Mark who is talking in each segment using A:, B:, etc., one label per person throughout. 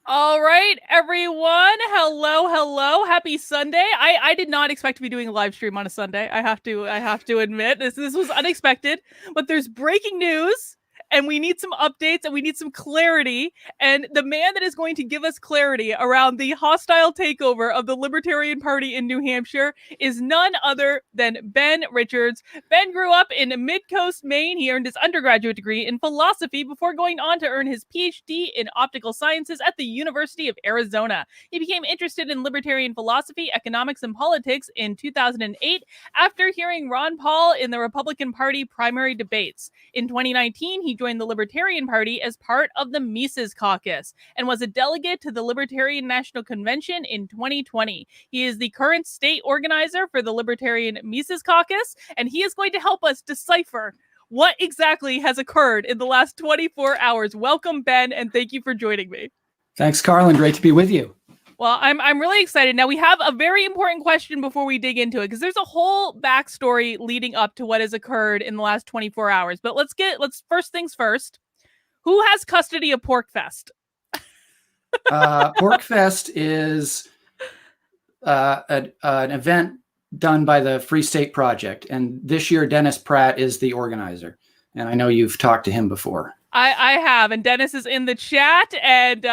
A: All right, everyone. Hello, hello. Happy Sunday. I did not expect to be doing a live stream on a Sunday. I have to admit this was unexpected, but there's breaking news and we need some updates and we need some clarity. And the man that is going to give us clarity around the hostile takeover of the Libertarian Party in New Hampshire is none other than Ben Richards. Ben grew up in Midcoast, Maine. He earned his undergraduate degree in philosophy before going on to earn his PhD in optical sciences at the University of Arizona. He became interested in libertarian philosophy, economics, and politics in 2008 after hearing Ron Paul in the Republican Party primary debates. In 2019, he joined the Libertarian Party as part of the Mises Caucus and was a delegate to the Libertarian National Convention in 2020. He is the current state organizer for the Libertarian Mises Caucus, and he is going to help us decipher what exactly has occurred in the last 24 hours. Welcome, Ben, and thank you for joining me.
B: Thanks, Carlin. Great to be with you.
A: Well, I'm really excited. Now, we have a very important question before we dig into it, because there's a whole backstory leading up to what has occurred in the last 24 hours. But let's first things first. Who has custody of PorcFest?
B: PorcFest is an event done by the Free State Project. And this year, Dennis Pratt is the organizer. And I know you've talked to him before.
A: I have, and Dennis is in the chat, and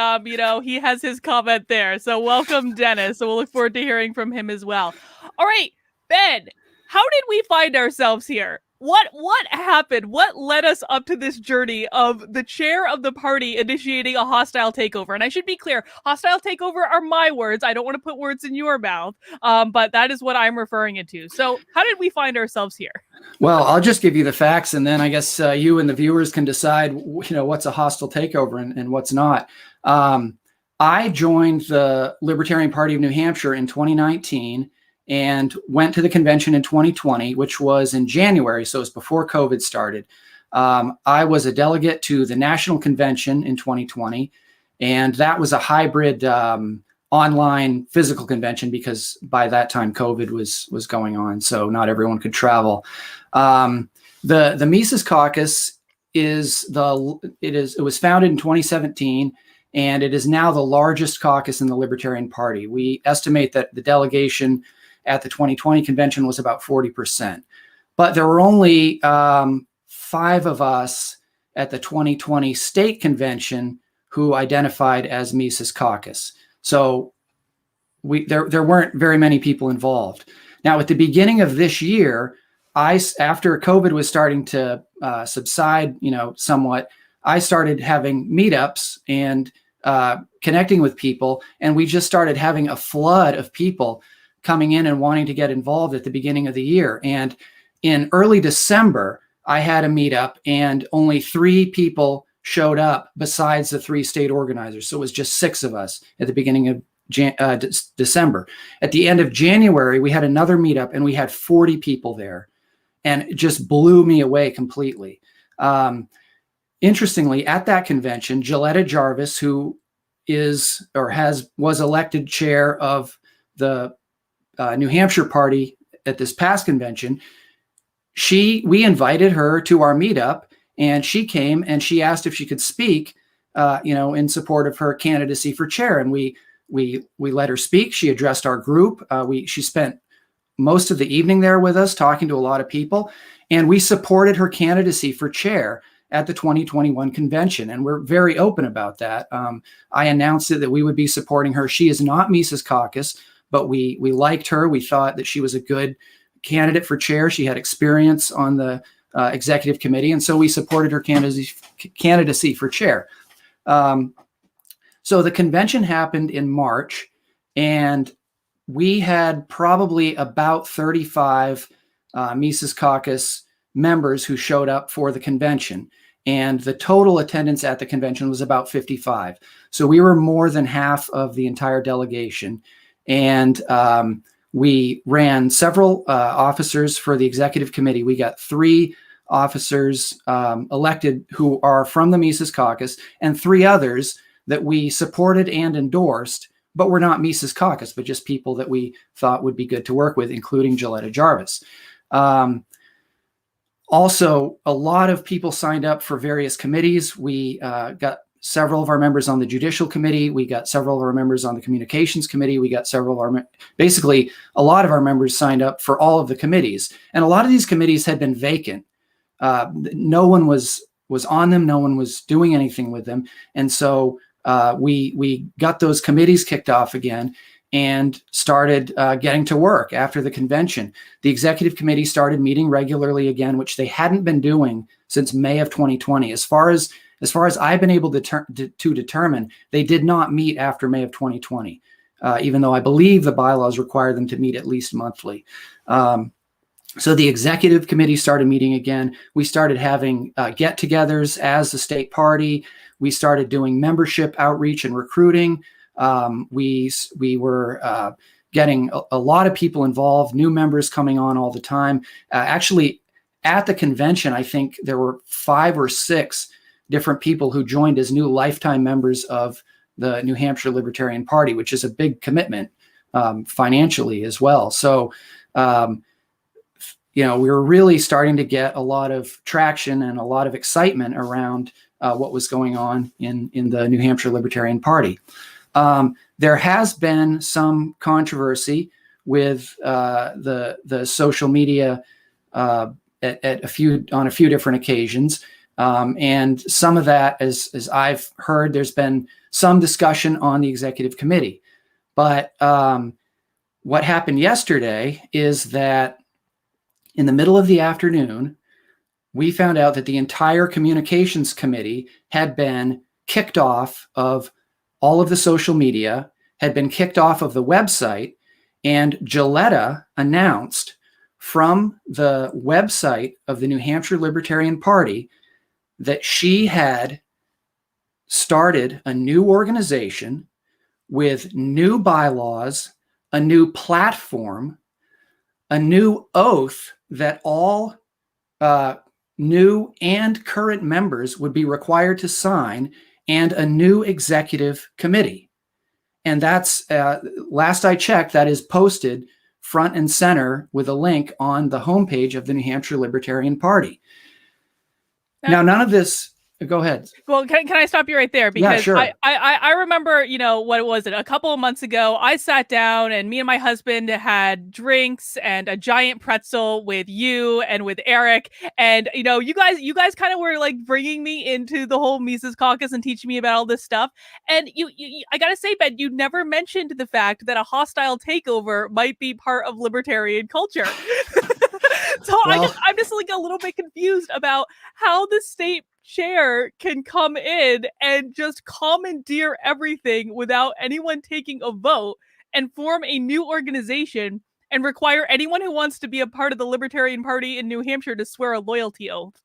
A: he has his comment there. So welcome, Dennis. So we'll look forward to hearing from him as well. All right, Ben, how did we find ourselves here? What happened? What led us up to this journey of the chair of the party initiating a hostile takeover? And I should be clear, hostile takeover are my words. I don't want to put words in your mouth, but that is what I'm referring it to. So how did we find ourselves here?
B: Well, I'll just give you the facts, and then I guess you and the viewers can decide, what's a hostile takeover and what's not. I joined the Libertarian Party of New Hampshire in 2019 and went to the convention in 2020, which was in January, so it was before COVID started. I was a delegate to the national convention in 2020, and that was a hybrid online physical convention because by that time COVID was going on, so not everyone could travel. The Mises Caucus it was founded in 2017, and it is now the largest caucus in the Libertarian Party. We estimate that the delegation at the 2020 convention was about 40%. But there were only 5 of us at the 2020 state convention who identified as Mises Caucus. So there weren't very many people involved. Now, at the beginning of this year, after COVID was starting to subside, somewhat, I started having meetups and connecting with people, and we just started having a flood of people coming in and wanting to get involved at the beginning of the year. And in early December, I had a meetup and only 3 people showed up besides the 3 state organizers. So it was just 6 of us at the beginning of December. At the end of January, we had another meetup and we had 40 people there, and it just blew me away completely. Interestingly, at that convention, Gilletta Jarvis, who was elected chair of the New Hampshire party at this past convention, we invited her to our meetup, and she came and she asked if she could speak, in support of her candidacy for chair. And we let her speak. She addressed our group. She spent most of the evening there with us, talking to a lot of people, and we supported her candidacy for chair at the 2021 convention. And we're very open about that. I announced that we would be supporting her. She is not Mises Caucus, but we liked her. We thought that she was a good candidate for chair. She had experience on the executive committee, and so we supported her candidacy for chair. So the convention happened in March, and we had probably about 35 Mises Caucus members who showed up for the convention. And the total attendance at the convention was about 55. So we were more than half of the entire delegation. And we ran several officers for the executive committee. We got 3 officers elected who are from the Mises Caucus, and 3 others that we supported and endorsed, but were not Mises Caucus, but just people that we thought would be good to work with, including Gilletta Jarvis. Also, a lot of people signed up for various committees. We got several of our members on the Judicial Committee. We got several of our members on the Communications Committee. We got several of our, basically a lot of our members signed up for all of the committees. And a lot of these committees had been vacant. No one was on them. No one was doing anything with them. And so we got those committees kicked off again and started getting to work after the convention. The executive committee started meeting regularly again, which they hadn't been doing since May of 2020. As far as I've been able to determine, they did not meet after May of 2020, even though I believe the bylaws require them to meet at least monthly. So the executive committee started meeting again. We started having get-togethers as the state party. We started doing membership outreach and recruiting. We were getting a lot of people involved, new members coming on all the time. Actually, at the convention, I think there were 5 or 6 different people who joined as new lifetime members of the New Hampshire Libertarian Party, which is a big commitment financially as well. So, we were really starting to get a lot of traction and a lot of excitement around what was going on in the New Hampshire Libertarian Party. There has been some controversy with the social media on a few different occasions, and some of that, as I've heard, there's been some discussion on the executive committee. But what happened yesterday is that in the middle of the afternoon, we found out that the entire communications committee had been kicked off of all of the social media, had been kicked off of the website, and Gilletta announced from the website of the New Hampshire Libertarian Party that she had started a new organization with new bylaws, a new platform, a new oath that all new and current members would be required to sign, and a new executive committee. And that's, last I checked, that is posted front and center with a link on the homepage of the New Hampshire Libertarian Party. Now, none of this, go ahead.
A: Well, can I stop you right there? Because
B: yeah, sure.
A: I remember, what was it? A couple of months ago, I sat down and me and my husband had drinks and a giant pretzel with you and with Eric. And, you guys kind of were like bringing me into the whole Mises Caucus and teaching me about all this stuff. And I got to say, Ben, you never mentioned the fact that a hostile takeover might be part of libertarian culture. So well, I'm just like a little bit confused about how the state chair can come in and just commandeer everything without anyone taking a vote and form a new organization and require anyone who wants to be a part of the Libertarian Party in New Hampshire to swear a loyalty oath.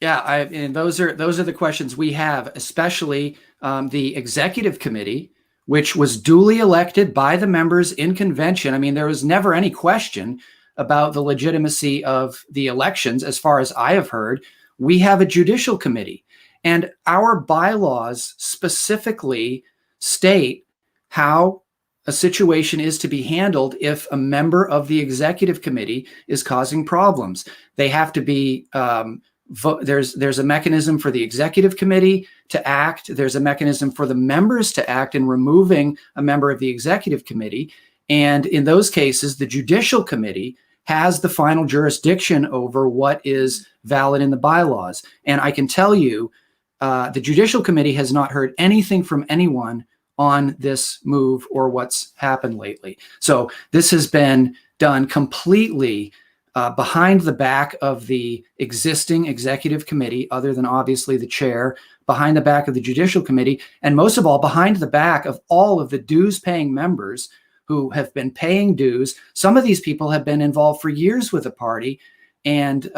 B: Yeah, and those are the questions we have, especially the executive committee, which was duly elected by the members in convention. I mean, there was never any question about the legitimacy of the elections, as far as I have heard. We have a judicial committee, and our bylaws specifically state how a situation is to be handled if a member of the executive committee is causing problems. They have to be, there's a mechanism for the executive committee to act. There's a mechanism for the members to act in removing a member of the executive committee. And in those cases, the judicial committee has the final jurisdiction over what is valid in the bylaws. And I can tell you, the Judicial Committee has not heard anything from anyone on this move or what's happened lately. So this has been done completely behind the back of the existing executive committee, other than obviously the chair, behind the back of the Judicial Committee, and most of all, behind the back of all of the dues-paying members who have been paying dues. Some of these people have been involved for years with the party and,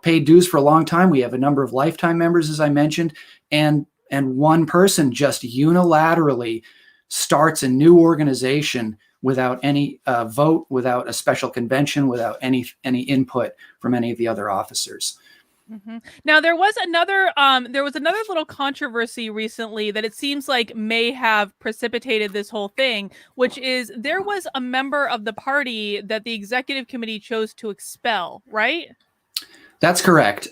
B: paid dues for a long time. We have a number of lifetime members, as I mentioned, and one person just unilaterally starts a new organization without any vote, without a special convention, without any input from any of the other officers.
A: Mm-hmm. Now there was another little controversy recently that it seems like may have precipitated this whole thing, which is there was a member of the party that the executive committee chose to expel, right?
B: That's correct.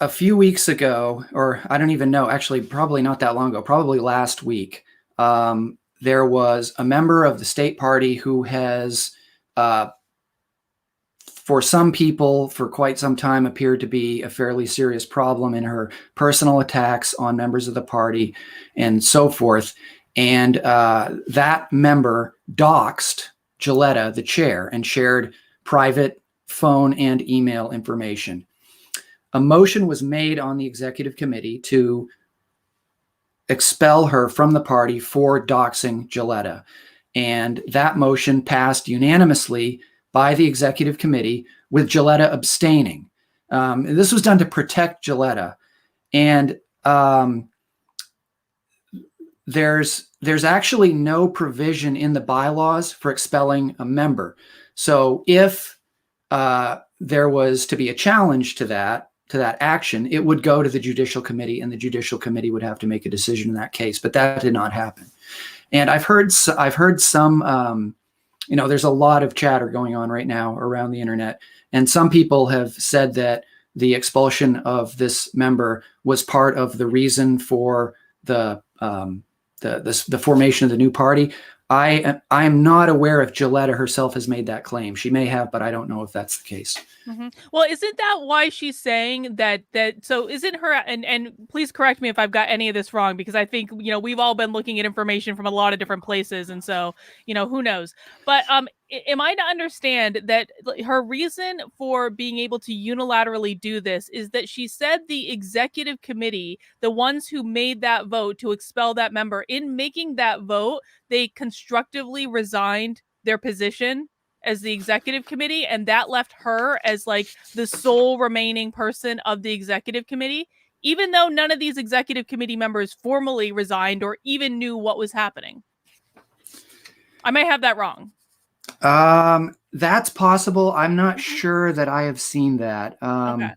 B: a few weeks ago, or I don't even know, actually, probably not that long ago, probably last week, there was a member of the state party who has, for some people, for quite some time, appeared to be a fairly serious problem in her personal attacks on members of the party and so forth. And that member doxed Gilletta, the chair, and shared private phone and email information. A motion was made on the executive committee to expel her from the party for doxing Gilletta. And that motion passed unanimously by the executive committee, with Gilletta abstaining. This was done to protect Gilletta. And there's actually no provision in the bylaws for expelling a member. So if there was to be a challenge to that action, it would go to the judicial committee, and the judicial committee would have to make a decision in that case. But that did not happen. And I've heard some, there's a lot of chatter going on right now around the internet, and some people have said that the expulsion of this member was part of the reason for the formation of the new party. I am not aware if Gilletta herself has made that claim. She may have, but I don't know if that's the case.
A: Mm-hmm. Well, isn't that why she's saying that? So isn't her, and please correct me if I've got any of this wrong, because I think, we've all been looking at information from a lot of different places. And so, who knows? But am I to understand that her reason for being able to unilaterally do this is that she said the executive committee, the ones who made that vote to expel that member, in making that vote, they constructively resigned their position as the executive committee, and that left her as like the sole remaining person of the executive committee, even though none of these executive committee members formally resigned or even knew what was happening. I might have that wrong.
B: That's possible. I'm not sure that I have seen that.
A: Okay.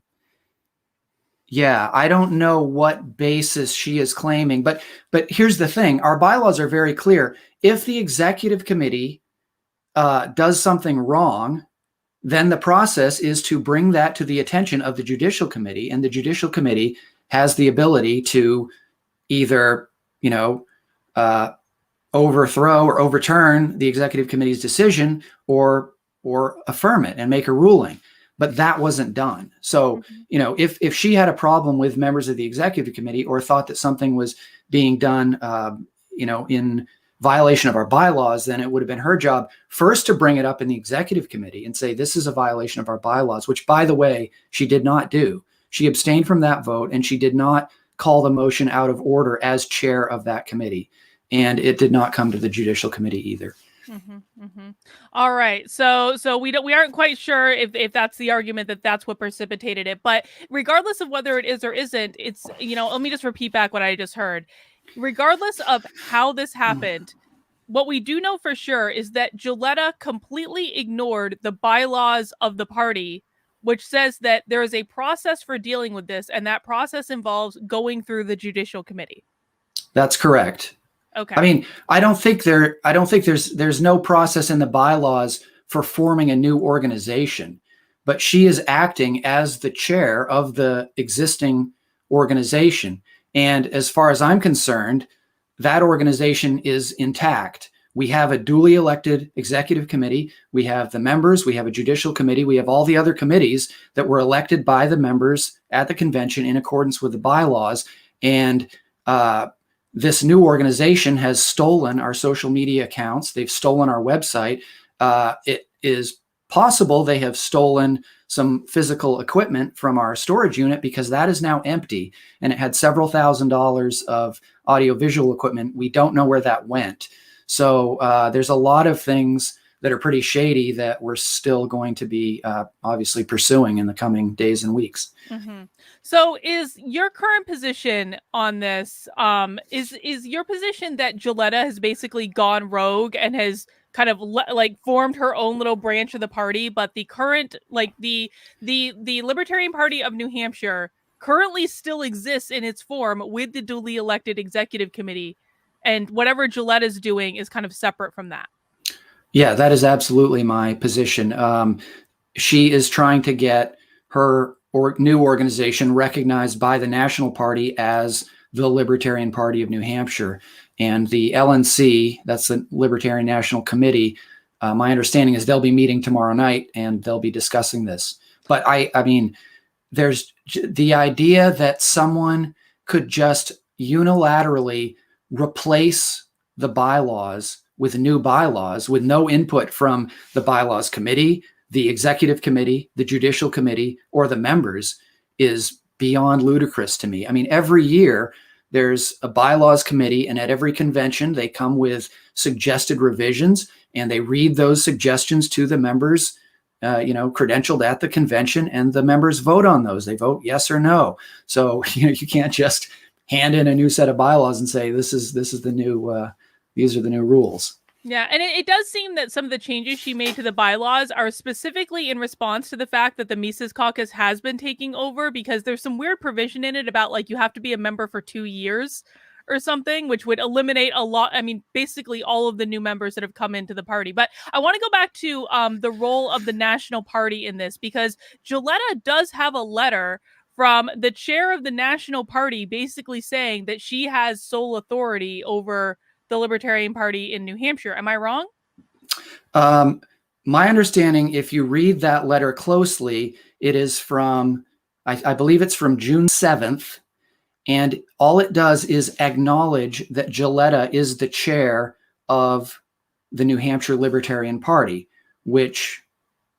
B: Yeah, I don't know what basis she is claiming, but here's the thing. Our bylaws are very clear. If the executive committee does something wrong, then the process is to bring that to the attention of the judicial committee, and the judicial committee has the ability to either, overthrow or overturn the executive committee's decision, or affirm it and make a ruling. But that wasn't done. So, if she had a problem with members of the executive committee, or thought that something was being done, in violation of our bylaws, then it would have been her job first to bring it up in the executive committee and say, this is a violation of our bylaws, which, by the way, she did not do. She abstained from that vote, and she did not call the motion out of order as chair of that committee. And it did not come to the judicial committee either.
A: Mm-hmm, mm-hmm. All right. So we aren't quite sure if that's the argument, that's what precipitated it. But regardless of whether it is or isn't, it's, let me just repeat back what I just heard. Regardless of how this happened, what we do know for sure is that Gilletta completely ignored the bylaws of the party, which says that there is a process for dealing with this, and that process involves going through the judicial committee.
B: That's correct.
A: Okay.
B: I mean, I don't think there's no process in the bylaws for forming a new organization, but she is acting as the chair of the existing organization. And as far as I'm concerned, that organization is intact. We have a duly elected executive committee. We have the members. We have a judicial committee. We have all the other committees that were elected by the members at the convention in accordance with the bylaws. And this new organization has stolen our social media accounts. They've stolen our website. It is possible they have stolen some physical equipment from our storage unit, because that is now empty, and it had several $1,000s of audiovisual equipment. We don't know where that went. So there's a lot of things that are pretty shady that we're still going to be obviously pursuing in the coming days and weeks.
A: Mm-hmm. So is your current position on this, is your position that Gilletta has basically gone rogue and has kind of formed her own little branch of the party, but the current, the Libertarian Party of New Hampshire currently still exists in its form with the duly elected executive committee, and whatever Gilletta is doing is kind of separate from that?
B: Yeah, that is absolutely my position. She is trying to get her or new organization recognized by the National Party as the Libertarian Party of New Hampshire. And the LNC, that's the Libertarian National Committee, my understanding is they'll be meeting tomorrow night and they'll be discussing this. But I mean, there's the idea that someone could just unilaterally replace the bylaws with new bylaws with no input from the bylaws committee, the executive committee, the judicial committee, or the members is beyond ludicrous to me. I mean, every year there's a bylaws committee, and at every convention they come with suggested revisions, and they read those suggestions to the members, credentialed at the convention, and the members vote on those. They vote yes or no. So you can't just hand in a new set of bylaws and say this is the new these are the new rules.
A: Yeah, and it does seem that some of the changes she made to the bylaws are specifically in response to the fact that the Mises Caucus has been taking over, because there's some weird provision in it about like you have to be a member for 2 years or something, which would eliminate a lot. I mean, basically all of the new members that have come into the party. But I want to go back to the role of the National Party in this, because Gilletta does have a letter from the chair of the National Party basically saying that she has sole authority over the Libertarian Party in New Hampshire. Am I wrong?
B: My understanding, if you read that letter closely, it is from, I believe it's from June 7th. And all it does is acknowledge that Gilletta is the chair of the New Hampshire Libertarian Party, which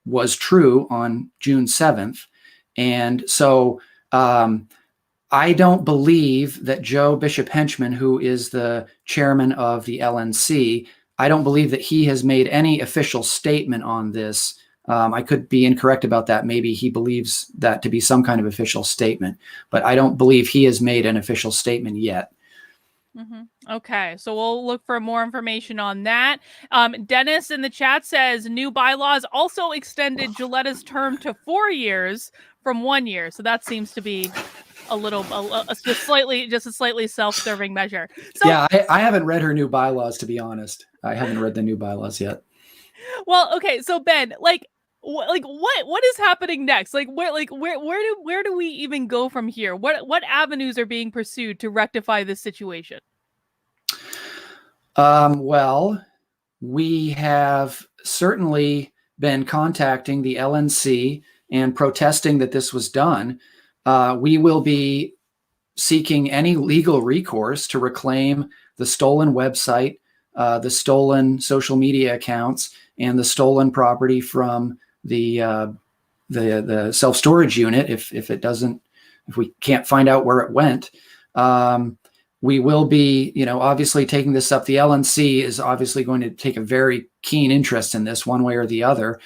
B: was true on June 7th. And so I don't believe that Joe Bishop Henchman, who is the chairman of the LNC, I don't believe that he has made any official statement on this. I could be incorrect about that. Maybe he believes that to be some kind of official statement, but I don't believe he has made an official statement yet.
A: Okay, so we'll look for more information on that. Dennis in the chat says new bylaws also extended Gilletta's term to 4 years from 1 year. So that seems to be just a slightly self-serving measure. So,
B: yeah, I haven't read her new bylaws, to be honest. I haven't read the new bylaws yet.
A: Well, okay, so Ben, what is happening next? Where do we even go from here? What avenues are being pursued to rectify this situation?
B: Well, we have certainly been contacting the LNC and protesting that this was done. We will be seeking any legal recourse to reclaim the stolen website, the stolen social media accounts, and the stolen property from the self-storage unit. If we can't find out where it went, we will be, obviously taking this up. The LNC is obviously going to take a very keen interest in this one way or the other.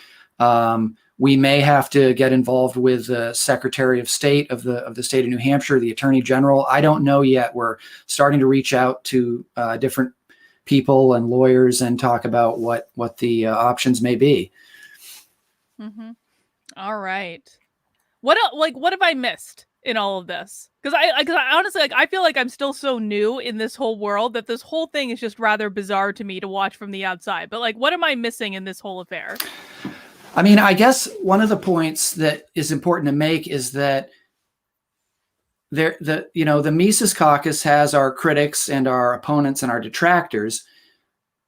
B: We may have to get involved with the Secretary of State of the state of New Hampshire, the Attorney General. I don't know yet. We're starting to reach out to different people and lawyers and talk about what the options may be.
A: All right. What have I missed in all of this? Because I honestly, I feel like I'm still so new in this whole world that this whole thing is just rather bizarre to me to watch from the outside. But what am I missing in this whole affair?
B: I mean, I guess one of the points that is important to make is that the Mises Caucus has our critics and our opponents and our detractors,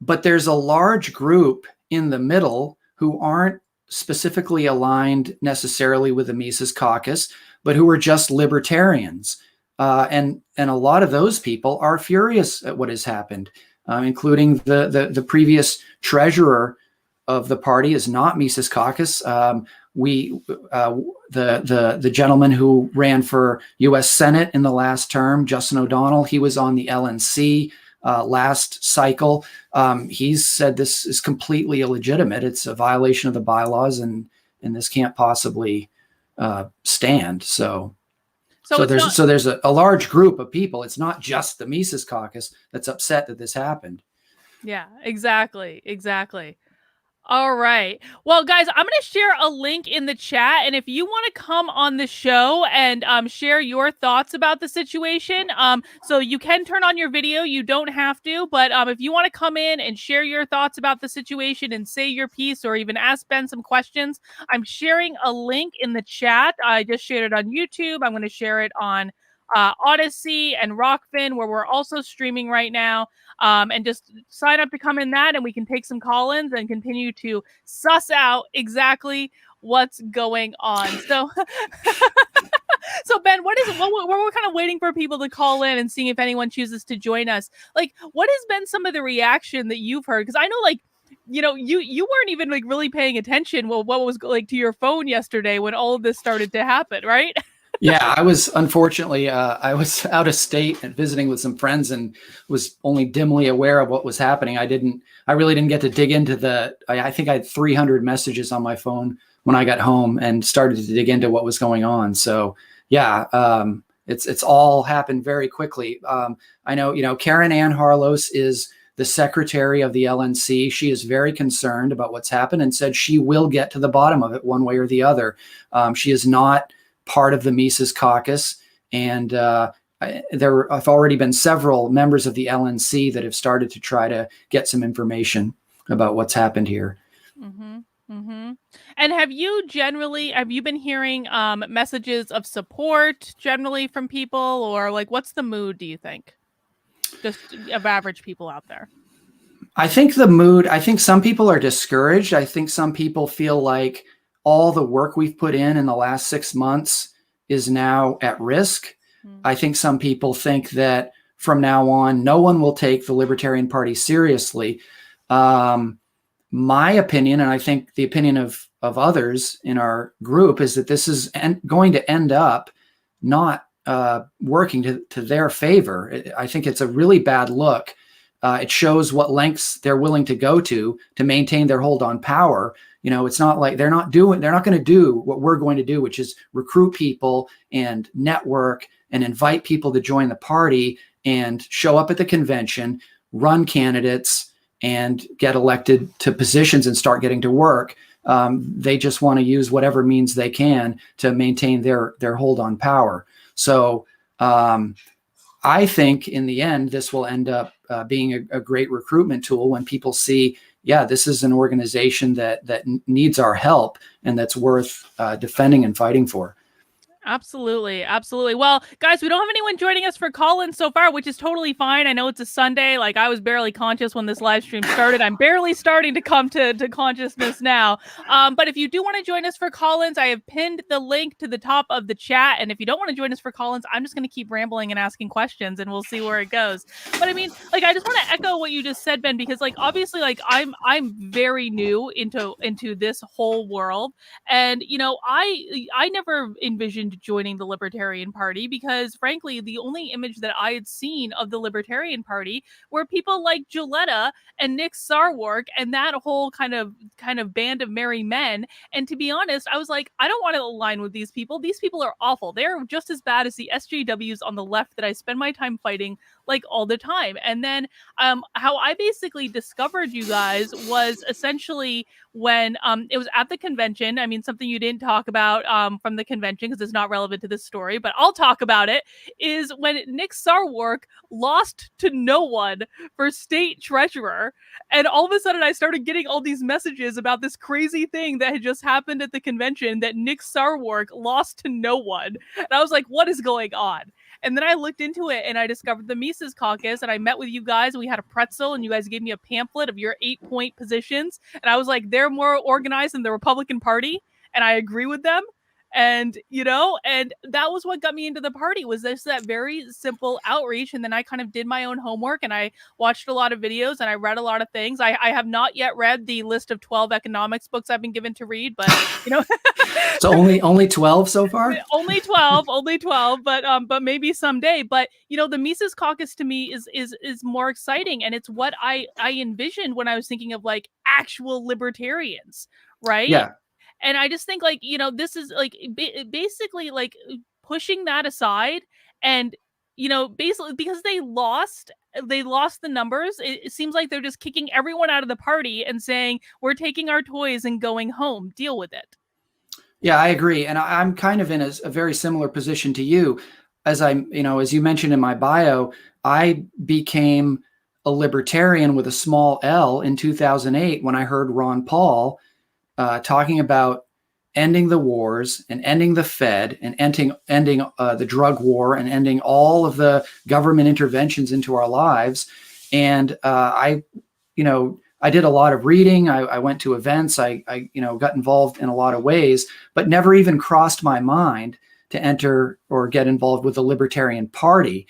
B: but there's a large group in the middle who aren't specifically aligned necessarily with the Mises Caucus, but who are just libertarians. And a lot of those people are furious at what has happened, including the previous treasurer of the party is not Mises Caucus. The gentleman who ran for U.S. Senate in the last term, Justin O'Donnell, he was on the LNC last cycle. He said this is completely illegitimate. It's a violation of the bylaws, and this can't possibly stand. So there's a large group of people. It's not just the Mises Caucus that's upset that this happened.
A: Yeah, exactly. All right. Well, guys, I'm going to share a link in the chat. And if you want to come on the show and share your thoughts about the situation, so you can turn on your video. You don't have to. But if you want to come in and share your thoughts about the situation and say your piece or even ask Ben some questions, I'm sharing a link in the chat. I just shared it on YouTube. I'm going to share it on Odyssey and Rockfin, where we're also streaming right now. And just sign up to come in that, and we can take some call-ins and continue to suss out exactly what's going on. So, so Ben, we're kind of waiting for people to call in and seeing if anyone chooses to join us. Like, what has been some of the reaction that you've heard? Because I know, like, you know, you weren't even like really paying attention. Well, what was like to your phone yesterday when all of this started to happen, right?
B: Yeah, I was unfortunately, I was out of state and visiting with some friends and was only dimly aware of what was happening. I really didn't get to dig into I think I had 300 messages on my phone when I got home and started to dig into what was going on. So yeah, it's all happened very quickly. I know, you know, Karen Ann Harlos is the secretary of the LNC. She is very concerned about what's happened and said she will get to the bottom of it one way or the other. She is not part of the Mises Caucus, and there have already been several members of the LNC that have started to try to get some information about what's happened here.
A: Mm-hmm. Mm-hmm. And have you been hearing messages of support generally from people, or like what's the mood, do you think? Just of average people out there.
B: I think some people are discouraged. I think some people feel like all the work we've put in the last 6 months is now at risk. I think some people think that from now on, no one will take the Libertarian Party seriously. My opinion, and I think the opinion of others in our group, is that this is going to end up not working to their favor. I think it's a really bad look. It shows what lengths they're willing to go to maintain their hold on power. You know, it's not like they're not going to do what we're going to do, which is recruit people and network and invite people to join the party and show up at the convention, run candidates, and get elected to positions and start getting to work. They just want to use whatever means they can to maintain their hold on power. So I think in the end, this will end up being a great recruitment tool when people see, yeah, this is an organization that needs our help and that's worth defending and fighting for.
A: Absolutely. Absolutely. Well, guys, we don't have anyone joining us for call-in so far, which is totally fine. I know it's a Sunday. Like, I was barely conscious when this live stream started. I'm barely starting to come to consciousness now. But if you do want to join us for call-ins, I have pinned the link to the top of the chat. And if you don't want to join us for call-ins, I'm just going to keep rambling and asking questions, and we'll see where it goes. But I mean, like, I just want to echo what you just said, Ben, because like, obviously, like, I'm very new into this whole world. And, you know, I never envisioned joining the Libertarian Party because, frankly, the only image that I had seen of the Libertarian Party were people like Joletta and Nick Sarwark and that whole kind of band of merry men. And to be honest, I was like, I don't want to align with these people. These people are awful. They're just as bad as the SJWs on the left that I spend my time fighting like all the time. And then how I basically discovered you guys was essentially when it was at the convention. I mean, something you didn't talk about from the convention because it's not relevant to this story, but I'll talk about it, is when Nick Sarwark lost to no one for state treasurer. And all of a sudden I started getting all these messages about this crazy thing that had just happened at the convention, that Nick Sarwark lost to no one. And I was like, what is going on? And then I looked into it and I discovered the Mises Caucus, and I met with you guys and we had a pretzel and you guys gave me a pamphlet of your 8-point positions. And I was like, they're more organized than the Republican Party. And I agree with them. And, you know, and that was what got me into the party, was just that very simple outreach. And then I kind of did my own homework and I watched a lot of videos and I read a lot of things. I have not yet read the list of 12 economics books I've been given to read, but, you know.
B: So only 12 so far?
A: only 12, but maybe someday. But, you know, the Mises Caucus to me is more exciting. And it's what I envisioned when I was thinking of like actual libertarians, right?
B: Yeah.
A: And I just think, like, you know, this is like basically like pushing that aside and basically because they lost the numbers, it seems like they're just kicking everyone out of the party and saying, we're taking our toys and going home, deal with it.
B: Yeah, I agree. And I'm kind of in a very similar position to you. As as you mentioned in my bio, I became a libertarian with a small L in 2008 when I heard Ron Paul talking about ending the wars and ending the Fed and ending the drug war and ending all of the government interventions into our lives. And I did a lot of reading. I went to events. I got involved in a lot of ways, but never even crossed my mind to enter or get involved with the Libertarian Party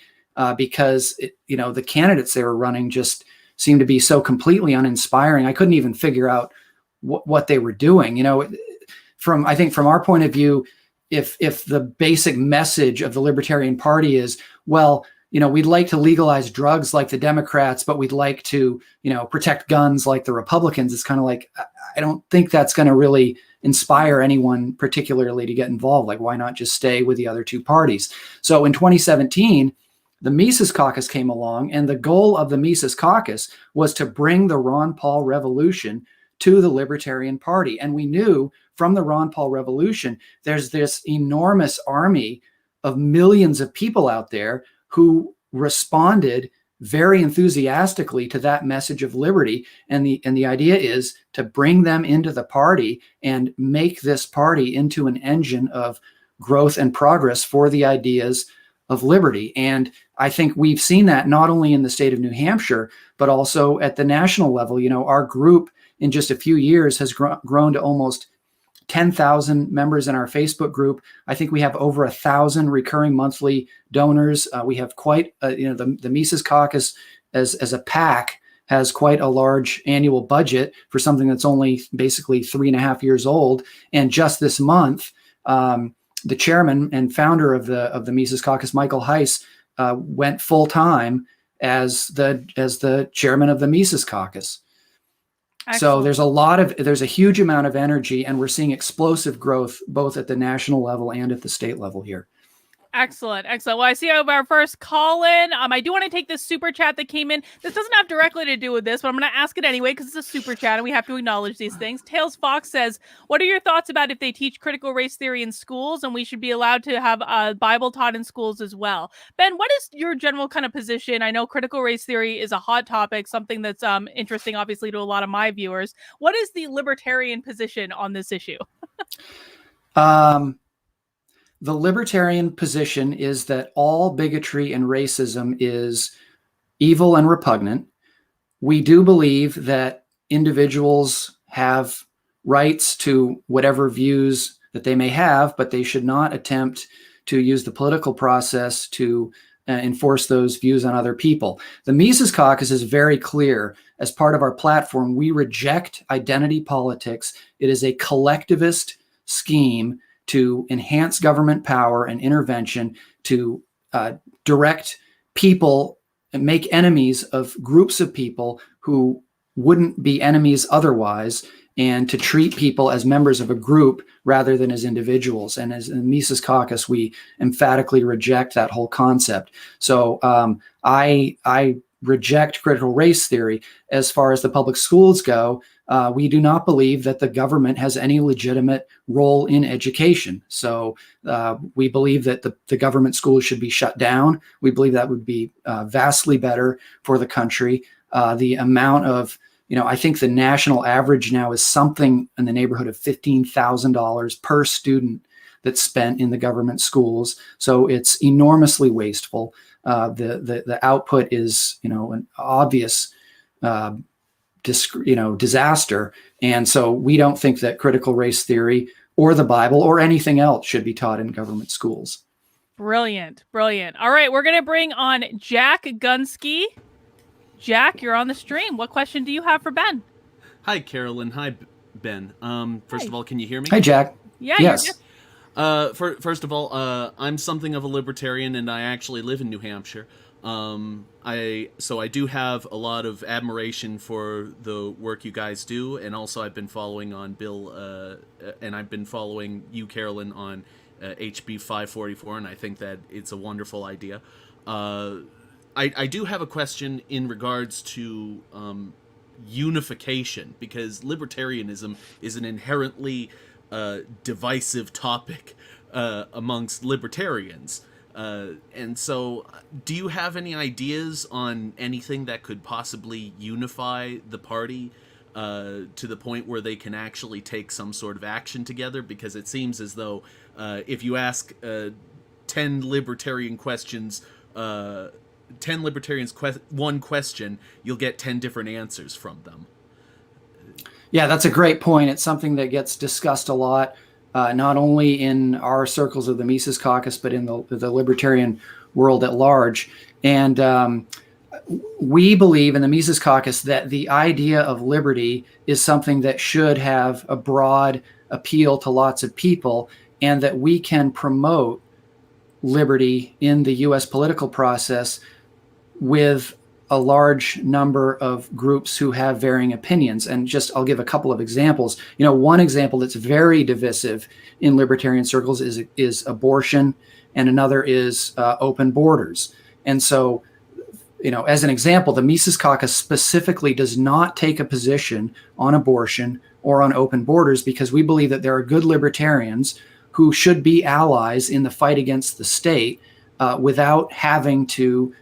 B: because the candidates they were running just seemed to be so completely uninspiring. I couldn't even figure out what they were doing. I think from our point of view, if the basic message of the Libertarian Party is, well, we'd like to legalize drugs like the Democrats, but we'd like to, protect guns like the Republicans. It's kind of like, I don't think that's going to really inspire anyone particularly to get involved. Like, why not just stay with the other two parties? So in 2017, the Mises Caucus came along, and the goal of the Mises Caucus was to bring the Ron Paul revolution to the Libertarian Party. And we knew from the Ron Paul revolution, there's this enormous army of millions of people out there who responded very enthusiastically to that message of liberty. And the idea is to bring them into the party and make this party into an engine of growth and progress for the ideas of liberty. And I think we've seen that not only in the state of New Hampshire, but also at the national level. Our group in just a few years has grown to almost 10,000 members in our Facebook group. I think we have over 1,000 recurring monthly donors. We have quite, the Mises Caucus as a PAC has quite a large annual budget for something that's only basically 3.5 years old. And just this month, the chairman and founder of the Mises Caucus, Michael Heiss, went full time as the chairman of the Mises Caucus. Excellent. So there's a huge amount of energy, and we're seeing explosive growth both at the national level and at the state level here.
A: Excellent. Well, I see I have our first call in. I do want to take this super chat that came in. This doesn't have directly to do with this, but I'm going to ask it anyway because it's a super chat and we have to acknowledge these things. Tails Fox says, what are your thoughts about if they teach critical race theory in schools and we should be allowed to have Bible taught in schools as well? Ben, what is your general kind of position? I know critical race theory is a hot topic, something that's interesting, obviously, to a lot of my viewers. What is the libertarian position on this issue?
B: The libertarian position is that all bigotry and racism is evil and repugnant. We do believe that individuals have rights to whatever views that they may have, but they should not attempt to use the political process to enforce those views on other people. The Mises Caucus is very clear. As part of our platform, we reject identity politics. It is a collectivist scheme to enhance government power and intervention, to direct people and make enemies of groups of people who wouldn't be enemies otherwise, and to treat people as members of a group rather than as individuals. And as in the Mises Caucus, we emphatically reject that whole concept. So I reject critical race theory. As far as the public schools go, we do not believe that the government has any legitimate role in education. So we believe that the government schools should be shut down. We believe that would be vastly better for the country. The amount of, I think the national average now is something in the neighborhood of $15,000 per student that's spent in the government schools. So it's enormously wasteful. The output is, an obvious disaster. And so we don't think that critical race theory or the Bible or anything else should be taught in government schools.
A: Brilliant. All right, we're going to bring on Jack Gunsky. Jack, you're on the stream. What question do you have for Ben?
C: Hi, Carolyn. Hi, Ben. First of all, can you hear me?
B: Hi, Jack.
A: Yeah.
B: Yes.
C: First of all, I'm something of a libertarian, and I actually live in New Hampshire. So I do have a lot of admiration for the work you guys do, and also I've been following on Bill, and I've been following you, Carolyn, on HB 544, and I think that it's a wonderful idea. I do have a question in regards to unification, because libertarianism is an inherently divisive topic amongst libertarians. And so, do you have any ideas on anything that could possibly unify the party to the point where they can actually take some sort of action together? Because it seems as though if you ask 10 libertarian questions, 10 libertarians one question, you'll get 10 different answers from them.
B: Yeah, that's a great point. It's something that gets discussed a lot, not only in our circles of the Mises Caucus, but in the libertarian world at large. And we believe in the Mises Caucus that the idea of liberty is something that should have a broad appeal to lots of people, and that we can promote liberty in the U.S. political process with a large number of groups who have varying opinions. And I'll give a couple of examples. One example that's very divisive in libertarian circles is abortion, and another is open borders. And so, as an example, the Mises Caucus specifically does not take a position on abortion or on open borders, because we believe that there are good libertarians who should be allies in the fight against the state without having to,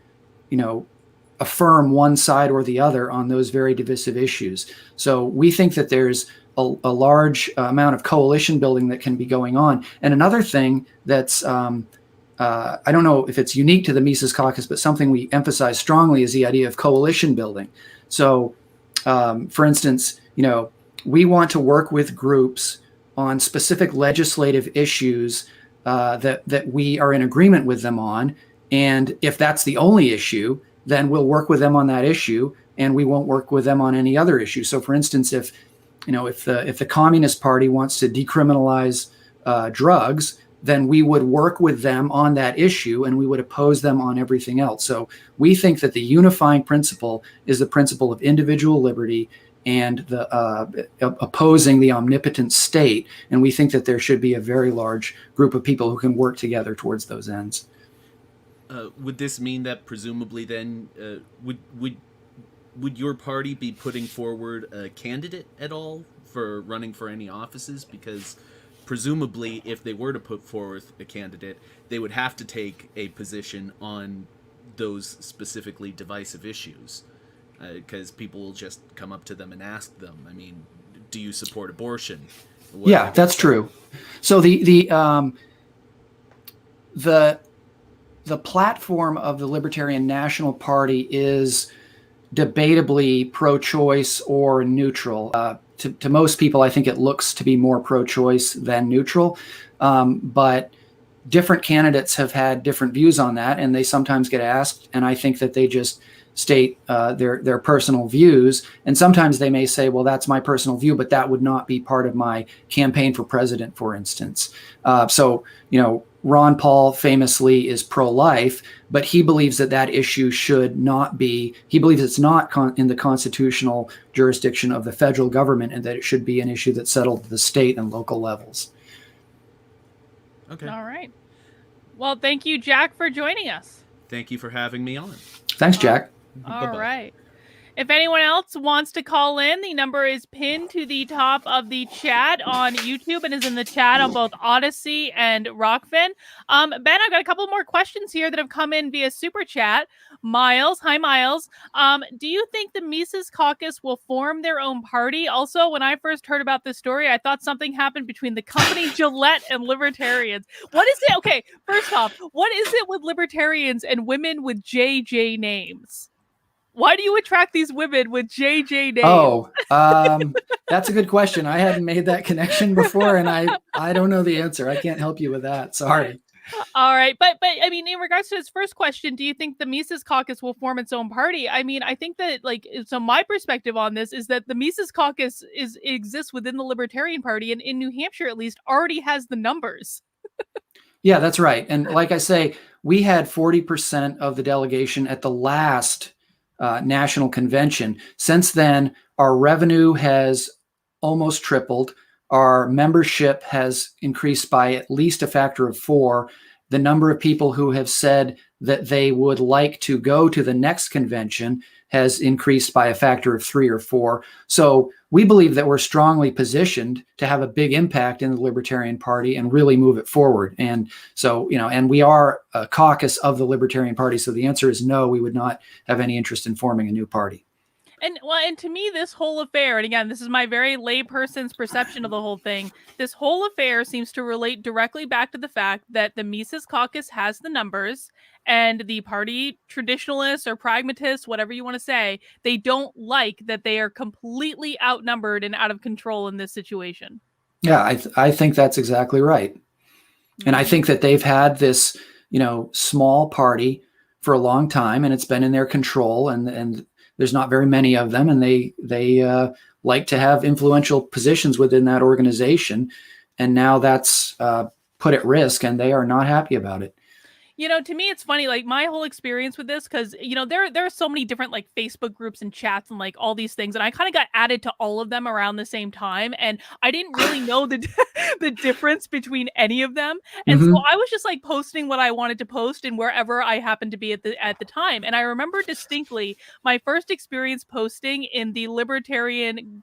B: affirm one side or the other on those very divisive issues. So we think that there's a large amount of coalition building that can be going on. And another thing that's, I don't know if it's unique to the Mises Caucus, but something we emphasize strongly is the idea of coalition building. So, for instance, we want to work with groups on specific legislative issues that we are in agreement with them on. And if that's the only issue, then we'll work with them on that issue, and we won't work with them on any other issue. So, for instance, if the Communist Party wants to decriminalize drugs, then we would work with them on that issue, and we would oppose them on everything else. So we think that the unifying principle is the principle of individual liberty and the opposing the omnipotent state. And we think that there should be a very large group of people who can work together towards those ends.
C: Would this mean that presumably then would your party be putting forward a candidate at all for running for any offices? Because presumably, if they were to put forth a candidate, they would have to take a position on those specifically divisive issues, because people will just come up to them and ask them, I mean, do you support abortion?
B: Yeah, that's true. So the platform of the Libertarian National Party is debatably pro-choice or neutral. To most people, I think it looks to be more pro-choice than neutral. But different candidates have had different views on that, and they sometimes get asked, and I think that they just state their personal views. And sometimes they may say, well, that's my personal view, but that would not be part of my campaign for president, for instance. So, Ron Paul famously is pro-life, but he believes that issue should not be, he believes it's not in the constitutional jurisdiction of the federal government, and that it should be an issue that's settled at the state and local levels.
C: Okay.
A: All right. Well, thank you, Jack, for joining us.
C: Thank you for having me on.
B: Thanks, Jack.
A: All right. If anyone else wants to call in, the number is pinned to the top of the chat on YouTube and is in the chat on both Odyssey and Rockfin. Ben, I've got a couple more questions here that have come in via Super Chat. Miles, hi Miles. Do you think the Mises Caucus will form their own party? Also, when I first heard about this story, I thought something happened between the company Gillette and Libertarians. What is it? Okay, first off, what is it with Libertarians and women with JJ names? Why do you attract these women with JJ names?
B: Oh, that's a good question. I hadn't made that connection before, and I don't know the answer. I can't help you with that. Sorry.
A: All right. But I mean, in regards to his first question, do you think the Mises Caucus will form its own party? I mean, I think that, so my perspective on this is that the Mises Caucus exists within the Libertarian Party, and in New Hampshire, at least, already has the numbers.
B: Yeah, that's right. And like I say, we had 40% of the delegation at the last national convention. Since then, our revenue has almost tripled. Our membership has increased by at least a factor of 4, the number of people who have said that they would like to go to the next convention has increased by a factor of 3 or 4. So we believe that we're strongly positioned to have a big impact in the Libertarian Party and really move it forward. And so, and we are a caucus of the Libertarian Party. So the answer is no, we would not have any interest in forming a new party.
A: And to me, this whole affair, and again, this is my very layperson's perception of the whole thing, this whole affair seems to relate directly back to the fact that the Mises Caucus has the numbers, and the party traditionalists or pragmatists, whatever you want to say, they don't like that they are completely outnumbered and out of control in this situation.
B: Yeah, I think that's exactly right. And I think that they've had this, small party for a long time, and it's been in their control, and there's not very many of them, and they like to have influential positions within that organization. And now that's put at risk, and they are not happy about it.
A: To me, it's funny, like my whole experience with this, because, there are so many different like Facebook groups and chats and like all these things. And I kind of got added to all of them around the same time. And I didn't really know the difference between any of them. And so I was just like posting what I wanted to post and wherever I happened to be at the time. And I remember distinctly my first experience posting in the Libertarian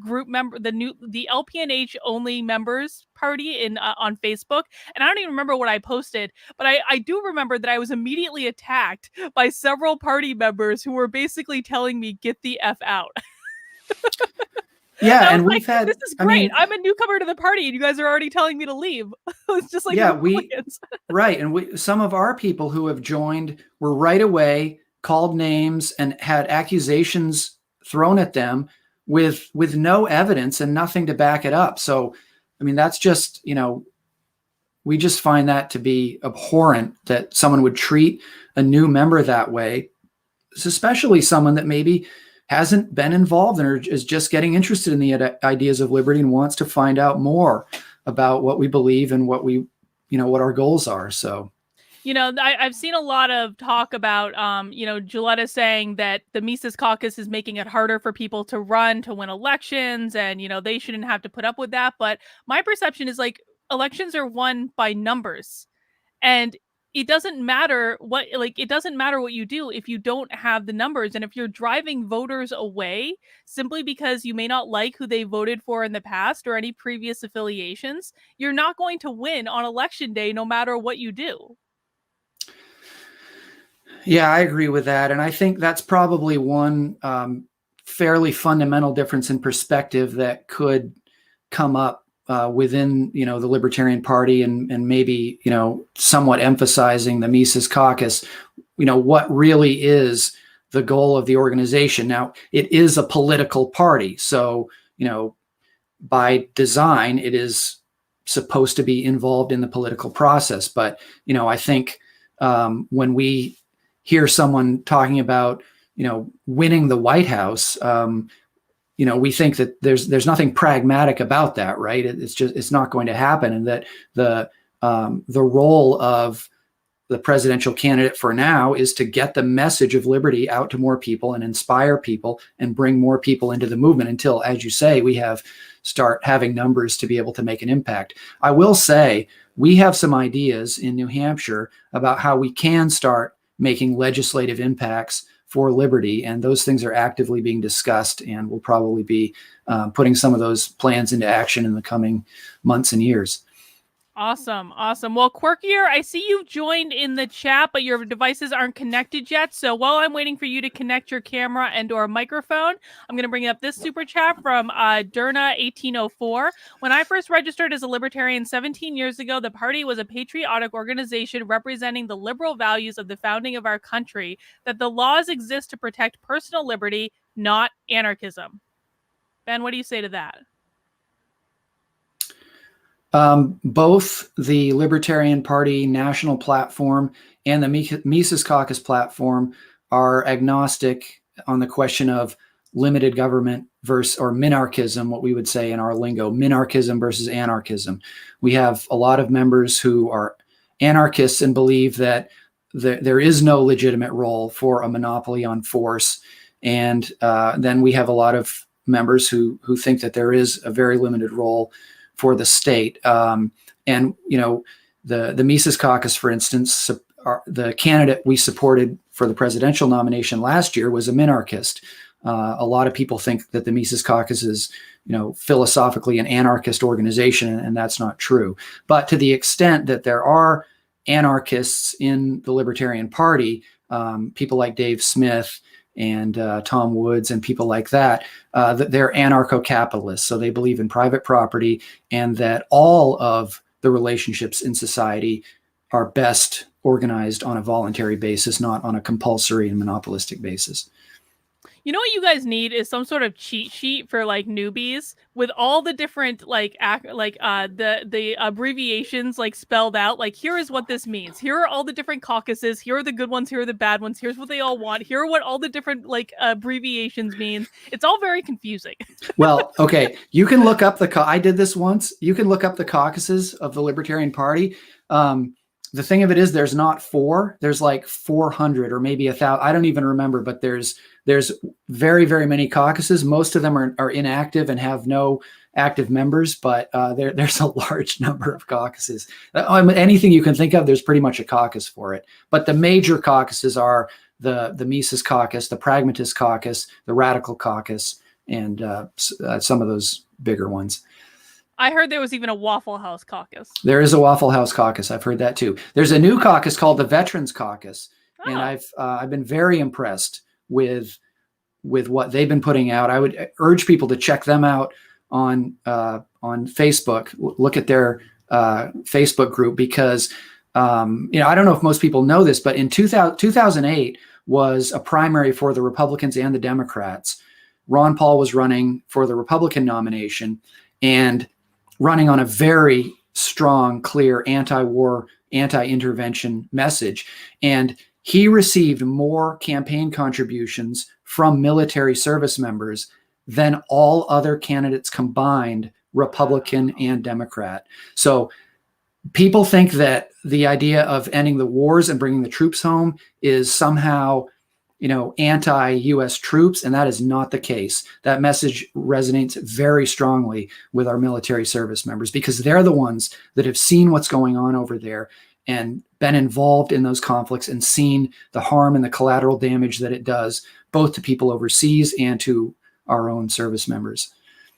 A: group member, the LPNH only members party on Facebook. And I don't even remember what I posted, but I do remember that I was immediately attacked by several party members who were basically telling me, get the F out.
B: Yeah, and we've had...
A: This is great. I'm a newcomer to the party, and you guys are already telling me to leave. It's just like...
B: Yeah, right. And some of our people who have joined were right away called names and had accusations thrown at them with no evidence and nothing to back it up. So, that's just, we just find that to be abhorrent that someone would treat a new member that way, especially someone that maybe hasn't been involved and is just getting interested in the ideas of liberty and wants to find out more about what we believe and what what our goals are. So,
A: I've seen a lot of talk about, Gilletta saying that the Mises Caucus is making it harder for people to run to win elections, and, they shouldn't have to put up with that. But my perception is like elections are won by numbers, and it doesn't matter what you do if you don't have the numbers. And if you're driving voters away simply because you may not like who they voted for in the past or any previous affiliations, you're not going to win on election day, no matter what you do.
B: Yeah, I agree with that. And I think that's probably one fairly fundamental difference in perspective that could come up within, the Libertarian Party and maybe, somewhat emphasizing the Mises Caucus, what really is the goal of the organization. Now, it is a political party. So, by design, it is supposed to be involved in the political process. But, I think when we hear someone talking about, winning the White House, we think that there's nothing pragmatic about that, right? It's not going to happen, and that the role of the presidential candidate for now is to get the message of liberty out to more people and inspire people and bring more people into the movement until, as you say, we start having numbers to be able to make an impact. I will say we have some ideas in New Hampshire about how we can start making legislative impacts for liberty, and those things are actively being discussed, and we'll probably be putting some of those plans into action in the coming months and years.
A: Awesome. Well, Quirkier, I see you've joined in the chat, but your devices aren't connected yet. So while I'm waiting for you to connect your camera and or microphone, I'm going to bring up this super chat from Derna1804. When I first registered as a libertarian 17 years ago, the party was a patriotic organization representing the liberal values of the founding of our country, that the laws exist to protect personal liberty, not anarchism. Ben, what do you say to that?
B: Both the Libertarian Party national platform and the Mises Caucus platform are agnostic on the question of limited government versus, or minarchism, what we would say in our lingo, minarchism versus anarchism. We have a lot of members who are anarchists and believe that there is no legitimate role for a monopoly on force. And then we have a lot of members who think that there is a very limited role for the state. And, the Mises Caucus, for instance, the candidate we supported for the presidential nomination last year was a minarchist. A lot of people think that the Mises Caucus is, philosophically an anarchist organization, and that's not true. But to the extent that there are anarchists in the Libertarian Party, people like Dave Smith and Tom Woods and people like that, they're anarcho-capitalists. So they believe in private property and that all of the relationships in society are best organized on a voluntary basis, not on a compulsory and monopolistic basis.
A: You know what you guys need is some sort of cheat sheet for like newbies with all the different the abbreviations like spelled out. Like, here is what this means. Here are all the different caucuses. Here are the good ones. Here are the bad ones. Here's what they all want. Here are what all the different abbreviations mean. It's all very confusing.
B: Well, okay, you can look up I did this once. You can look up the caucuses of the Libertarian Party. The thing of it is, there's not 4. There's like 400 or maybe 1,000. I don't even remember, but there's very, very many caucuses. Most of them are inactive and have no active members, but there's a large number of caucuses. Anything you can think of, there's pretty much a caucus for it. But the major caucuses are the Mises Caucus, the Pragmatist Caucus, the Radical Caucus, and some of those bigger ones.
A: I heard there was even a Waffle House caucus.
B: There is a Waffle House caucus. I've heard that too. There's a new caucus called the Veterans Caucus, and I've been very impressed with what they've been putting out. I would urge people to check them out on Facebook. Look at their Facebook group because I don't know if most people know this, but in 2008 was a primary for the Republicans and the Democrats. Ron Paul was running for the Republican nomination and running on a very strong, clear anti-war, anti-intervention message. And he received more campaign contributions from military service members than all other candidates combined, Republican and Democrat. So people think that the idea of ending the wars and bringing the troops home is somehow anti-U.S. troops, and that is not the case. That message resonates very strongly with our military service members because they're the ones that have seen what's going on over there and been involved in those conflicts and seen the harm and the collateral damage that it does, both to people overseas and to our own service members.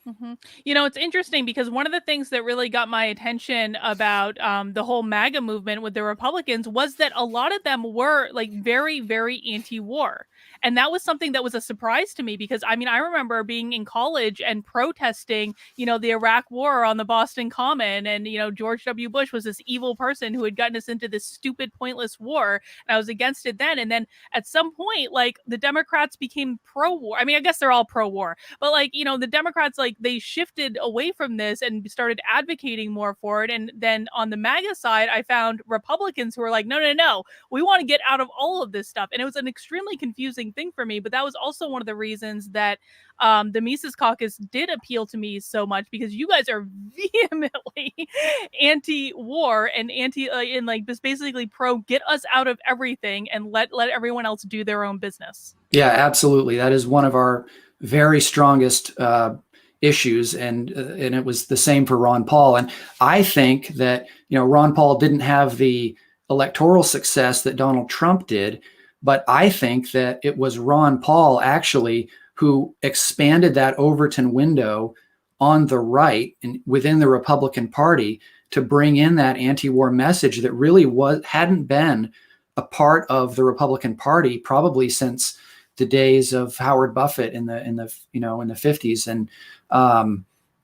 A: Mm-hmm. It's interesting because one of the things that really got my attention about the whole MAGA movement with the Republicans was that a lot of them were like very, very anti-war. And that was something that was a surprise to me because, I remember being in college and protesting, the Iraq war on the Boston Common. And, George W. Bush was this evil person who had gotten us into this stupid, pointless war. And I was against it then. And then at some point, the Democrats became pro-war. I guess they're all pro-war. But, the Democrats, they shifted away from this and started advocating more for it. And then on the MAGA side, I found Republicans who were like, no, we want to get out of all of this stuff. And it was an extremely confusing thing for me, but that was also one of the reasons that the Mises Caucus did appeal to me so much because you guys are vehemently anti-war and just basically pro get us out of everything and let everyone else do their own business.
B: Yeah, absolutely. That is one of our very strongest issues, and it was the same for Ron Paul. And I think that Ron Paul didn't have the electoral success that Donald Trump did. But I think that it was Ron Paul actually who expanded that Overton window on the right and within the Republican Party to bring in that anti-war message that really hadn't been a part of the Republican Party probably since the days of Howard Buffett in the 50s.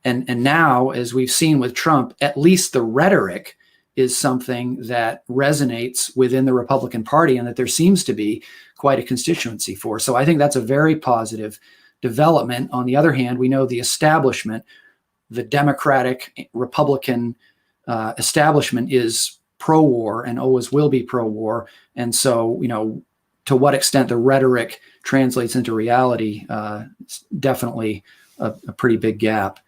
B: And now, as we've seen with Trump, at least the rhetoric is something that resonates within the Republican Party and that there seems to be quite a constituency for. So I think that's a very positive development. On the other hand, we know the establishment, the Democratic Republican establishment is pro-war and always will be pro-war. And so, to what extent the rhetoric translates into reality, definitely a pretty big gap.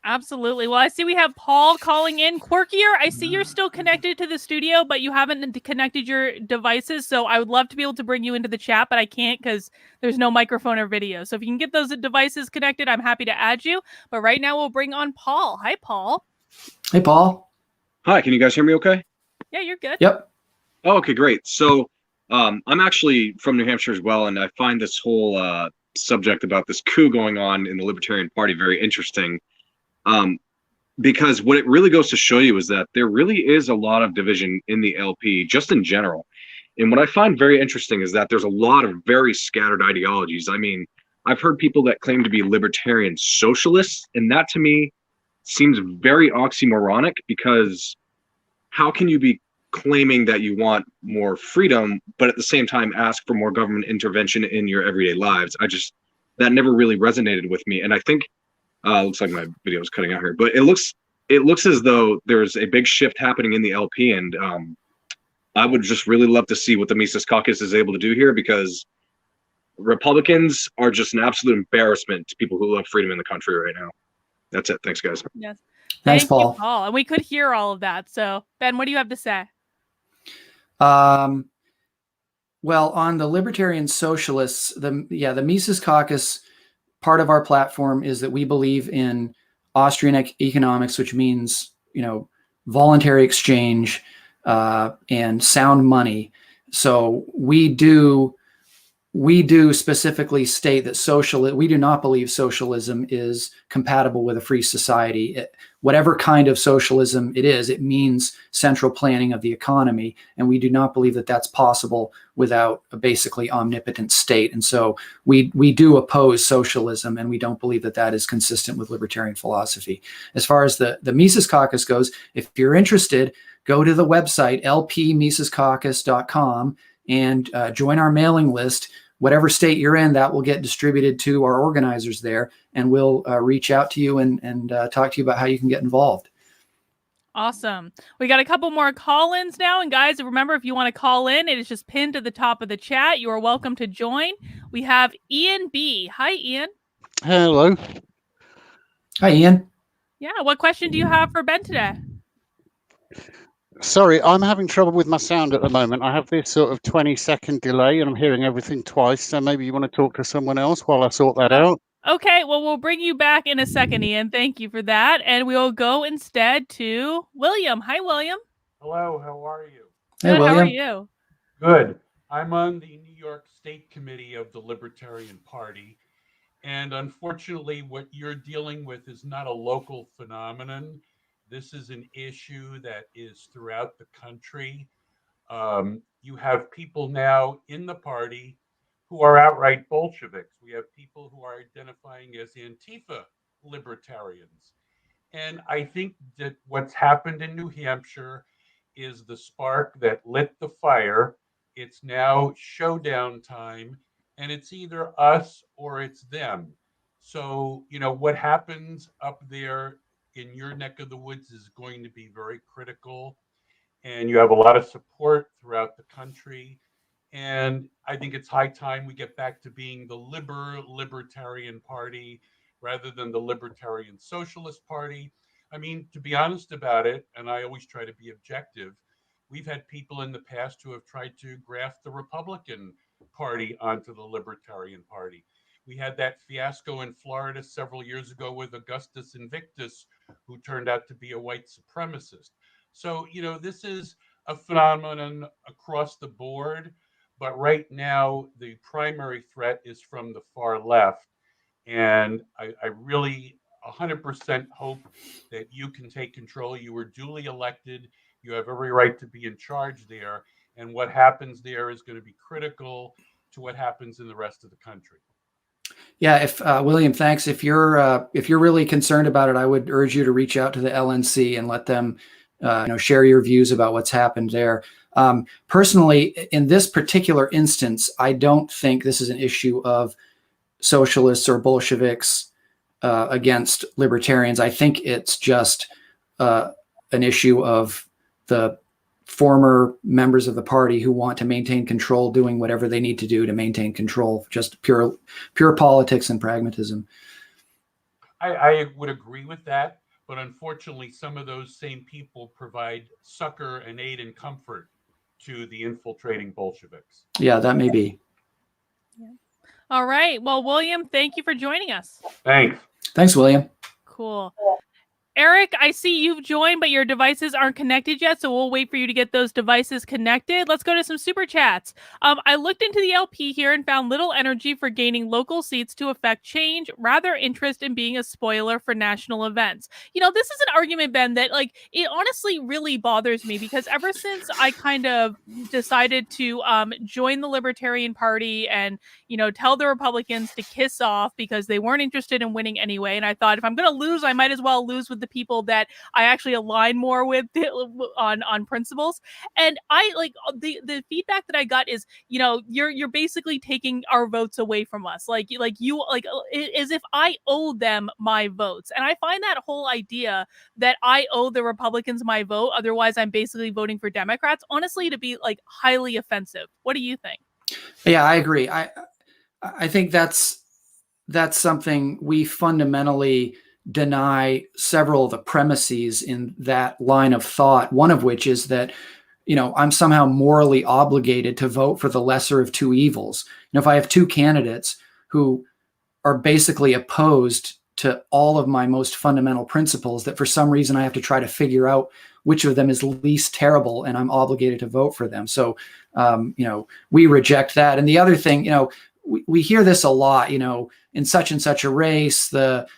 A: Absolutely. Well, I see we have Paul calling in. Quirkier, I see you're still connected to the studio, but you haven't connected your devices. So I would love to be able to bring you into the chat, but I can't because there's no microphone or video. So if you can get those devices connected, I'm happy to add you. But right now we'll bring on Paul. Hi, Paul.
B: Hey, Paul.
D: Hi, can you guys hear me okay?
A: Yeah, you're good.
B: Yep.
D: Oh, okay, great. So I'm actually from New Hampshire as well, and I find this whole subject about this coup going on in the Libertarian Party very interesting. Because what it really goes to show you is that there really is a lot of division in the LP, just in general. And what I find very interesting is that there's a lot of very scattered ideologies. I mean, I've heard people that claim to be libertarian socialists, and that to me seems very oxymoronic, because how can you be claiming that you want more freedom, but at the same time ask for more government intervention in your everyday lives? That never really resonated with me. And I think looks like my video is cutting out here, but it looks as though there's a big shift happening in the LP, and I would just really love to see what the Mises Caucus is able to do here, because Republicans are just an absolute embarrassment to people who love freedom in the country right now. That's it. Thanks, guys.
A: Yes.
B: Thanks,
A: Thank
B: Paul.
A: you, Paul. And we could hear all of that. So, Ben, what do you have to say?
B: Well, on the Libertarian Socialists, the Mises Caucus, part of our platform is that we believe in Austrian economics, which means, voluntary exchange and sound money. So we do specifically state that we do not believe socialism is compatible with a free society. Whatever kind of socialism it is, it means central planning of the economy. And we do not believe that that's possible without a basically omnipotent state. And so we do oppose socialism, and we don't believe that that is consistent with libertarian philosophy. As far as the Mises Caucus goes, if you're interested, go to the website, lpmisescaucus.com, and join our mailing list. Whatever state you're in, that will get distributed to our organizers there, and we'll reach out to you and talk to you about how you can get involved.
A: Awesome. We got a couple more call-ins now. And guys, remember, if you want to call in, it is just pinned to the top of the chat. You are welcome to join. We have Ian B. Hi, Ian.
E: Hello.
B: Hi, Ian.
A: Yeah, what question do you have for Ben today?
E: Sorry, I'm having trouble with my sound at the moment. I have this sort of 20-second delay, and I'm hearing everything twice. So maybe you want to talk to someone else while I sort that out.
A: Okay, well, we'll bring you back in a second, Ian. Thank you for that. And we'll go instead to William. Hi, William.
F: Hello, how are you?
B: Hey,
A: Good,
B: William.
A: how are you?
F: Good. I'm on the New York State Committee of the Libertarian Party. And unfortunately, what you're dealing with is not a local phenomenon. This is an issue that is throughout the country. You have people now in the party who are outright Bolsheviks. We have people who are identifying as Antifa libertarians. And I think that what's happened in New Hampshire is the spark that lit the fire. It's now showdown time, and it's either us or it's them. So, what happens up there in your neck of the woods is going to be very critical. And you have a lot of support throughout the country. And I think it's high time we get back to being the Libertarian Party rather than the Libertarian Socialist Party. I mean, to be honest about it, and I always try to be objective, we've had people in the past who have tried to graft the Republican Party onto the Libertarian Party. We had that fiasco in Florida several years ago with Augustus Invictus, who turned out to be a white supremacist. So, this is a phenomenon across the board. But right now, the primary threat is from the far left. And I really 100% hope that you can take control. You were duly elected. You have every right to be in charge there. And what happens there is going to be critical to what happens in the rest of the country.
B: Yeah, if William, thanks. If you're really concerned about it, I would urge you to reach out to the LNC and let them share your views about what's happened there. Personally, in this particular instance, I don't think this is an issue of socialists or Bolsheviks against libertarians. I think it's just an issue of the former members of the party who want to maintain control, doing whatever they need to do to maintain control, just pure politics and pragmatism.
F: I would agree with that. But unfortunately, some of those same people provide succor and aid and comfort to the infiltrating Bolsheviks.
B: Yeah, that may be.
A: Yeah. All right. Well, William, thank you for joining us.
F: Thanks.
B: Thanks, William.
A: Cool. Eric, I see you've joined, but your devices aren't connected yet, so we'll wait for you to get those devices connected. Let's go to some super chats. I looked into the LP here and found little energy for gaining local seats to affect change, rather interest in being a spoiler for national events. This is an argument, Ben, that it honestly really bothers me because ever since I kind of decided to join the Libertarian Party and tell the Republicans to kiss off because they weren't interested in winning anyway, and I thought if I'm going to lose, I might as well lose with the people that I actually align more with on principles. And I the feedback that I got is, you're basically taking our votes away from us, as if I owe them my votes. And I find that whole idea that I owe the Republicans my vote, otherwise I'm basically voting for Democrats, honestly, to be highly offensive. What do you think?
B: Yeah, I agree. I think that's something we fundamentally deny several of the premises in that line of thought, one of which is that, I'm somehow morally obligated to vote for the lesser of two evils. If I have two candidates who are basically opposed to all of my most fundamental principles, that for some reason I have to try to figure out which of them is least terrible, and I'm obligated to vote for them. So, we reject that. And the other thing, we hear this a lot, in such and such a race, the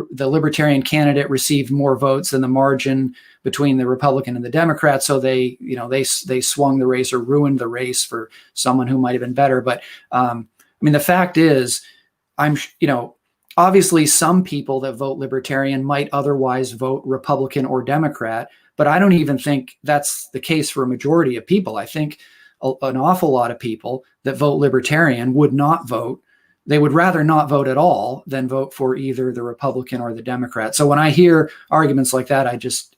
B: Libertarian candidate received more votes than the margin between the Republican and the Democrat. So they swung the race or ruined the race for someone who might have been better. But the fact is, obviously some people that vote Libertarian might otherwise vote Republican or Democrat, but I don't even think that's the case for a majority of people. I think an awful lot of people that vote Libertarian would not vote. They would rather not vote at all than vote for either the Republican or the Democrat. So when I hear arguments like that, I just,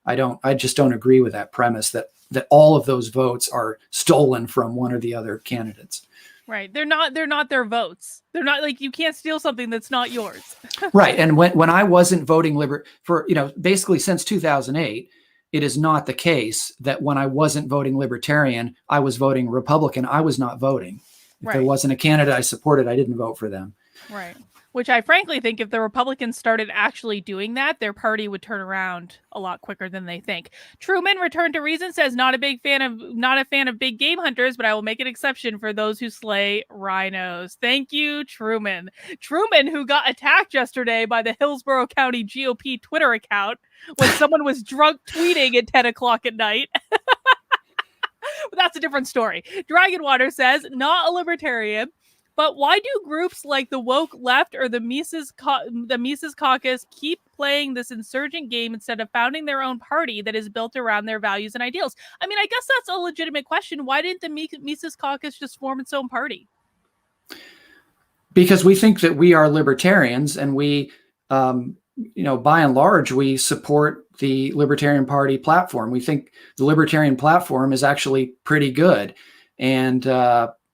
B: I just don't agree with that premise that all of those votes are stolen from one or the other candidates.
A: Right. They're not their votes. They're not you can't steal something that's not yours.
B: Right. And when I wasn't voting for, basically since 2008, it is not the case that when I wasn't voting Libertarian, I was voting Republican. I was not voting. If there wasn't a candidate I supported, I didn't vote for them. Right.
A: Which I frankly think if the Republicans started actually doing that, their party would turn around a lot quicker than they think. Truman, Return to Reason, says not a fan of big game hunters, but I will make an exception for those who slay rhinos. Thank you, Truman. Truman, who got attacked yesterday by the Hillsborough County GOP Twitter account when someone was drunk tweeting at 10 o'clock at night. But that's a different story. Dragonwater says, not a Libertarian, but why do groups like the woke left or the Mises Caucus keep playing this insurgent game instead of founding their own party that is built around their values and ideals? I mean, I guess that's a legitimate question. Why didn't the Mises Caucus just form its own party?
B: Because we think that we are libertarians, and we, by and large, we support the Libertarian Party platform. We think the Libertarian platform is actually pretty good. And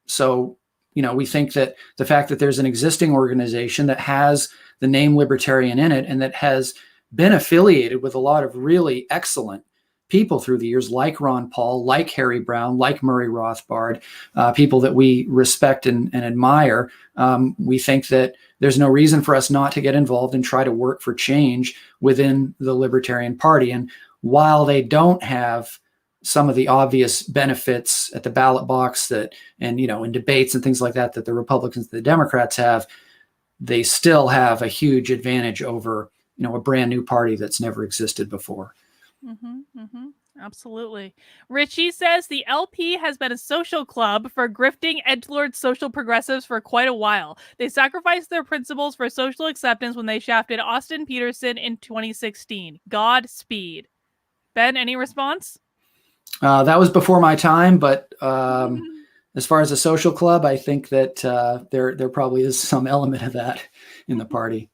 B: so, we think that the fact that there's an existing organization that has the name Libertarian in it and that has been affiliated with a lot of really excellent people through the years, like Ron Paul, like Harry Brown, like Murray Rothbard, people that we respect and admire, we think that there's no reason for us not to get involved and try to work for change within the Libertarian Party. And while they don't have some of the obvious benefits at the ballot box in debates and things like that the Republicans and the Democrats have, they still have a huge advantage over, a brand new party that's never existed before.
A: Absolutely. Richie says the LP has been a social club for grifting edgelord social progressives for quite a while. They sacrificed their principles for social acceptance when they shafted Austin Peterson in 2016. Godspeed. Ben, any response?
B: That was before my time, but as far as a social club, I think that there probably is some element of that in the party.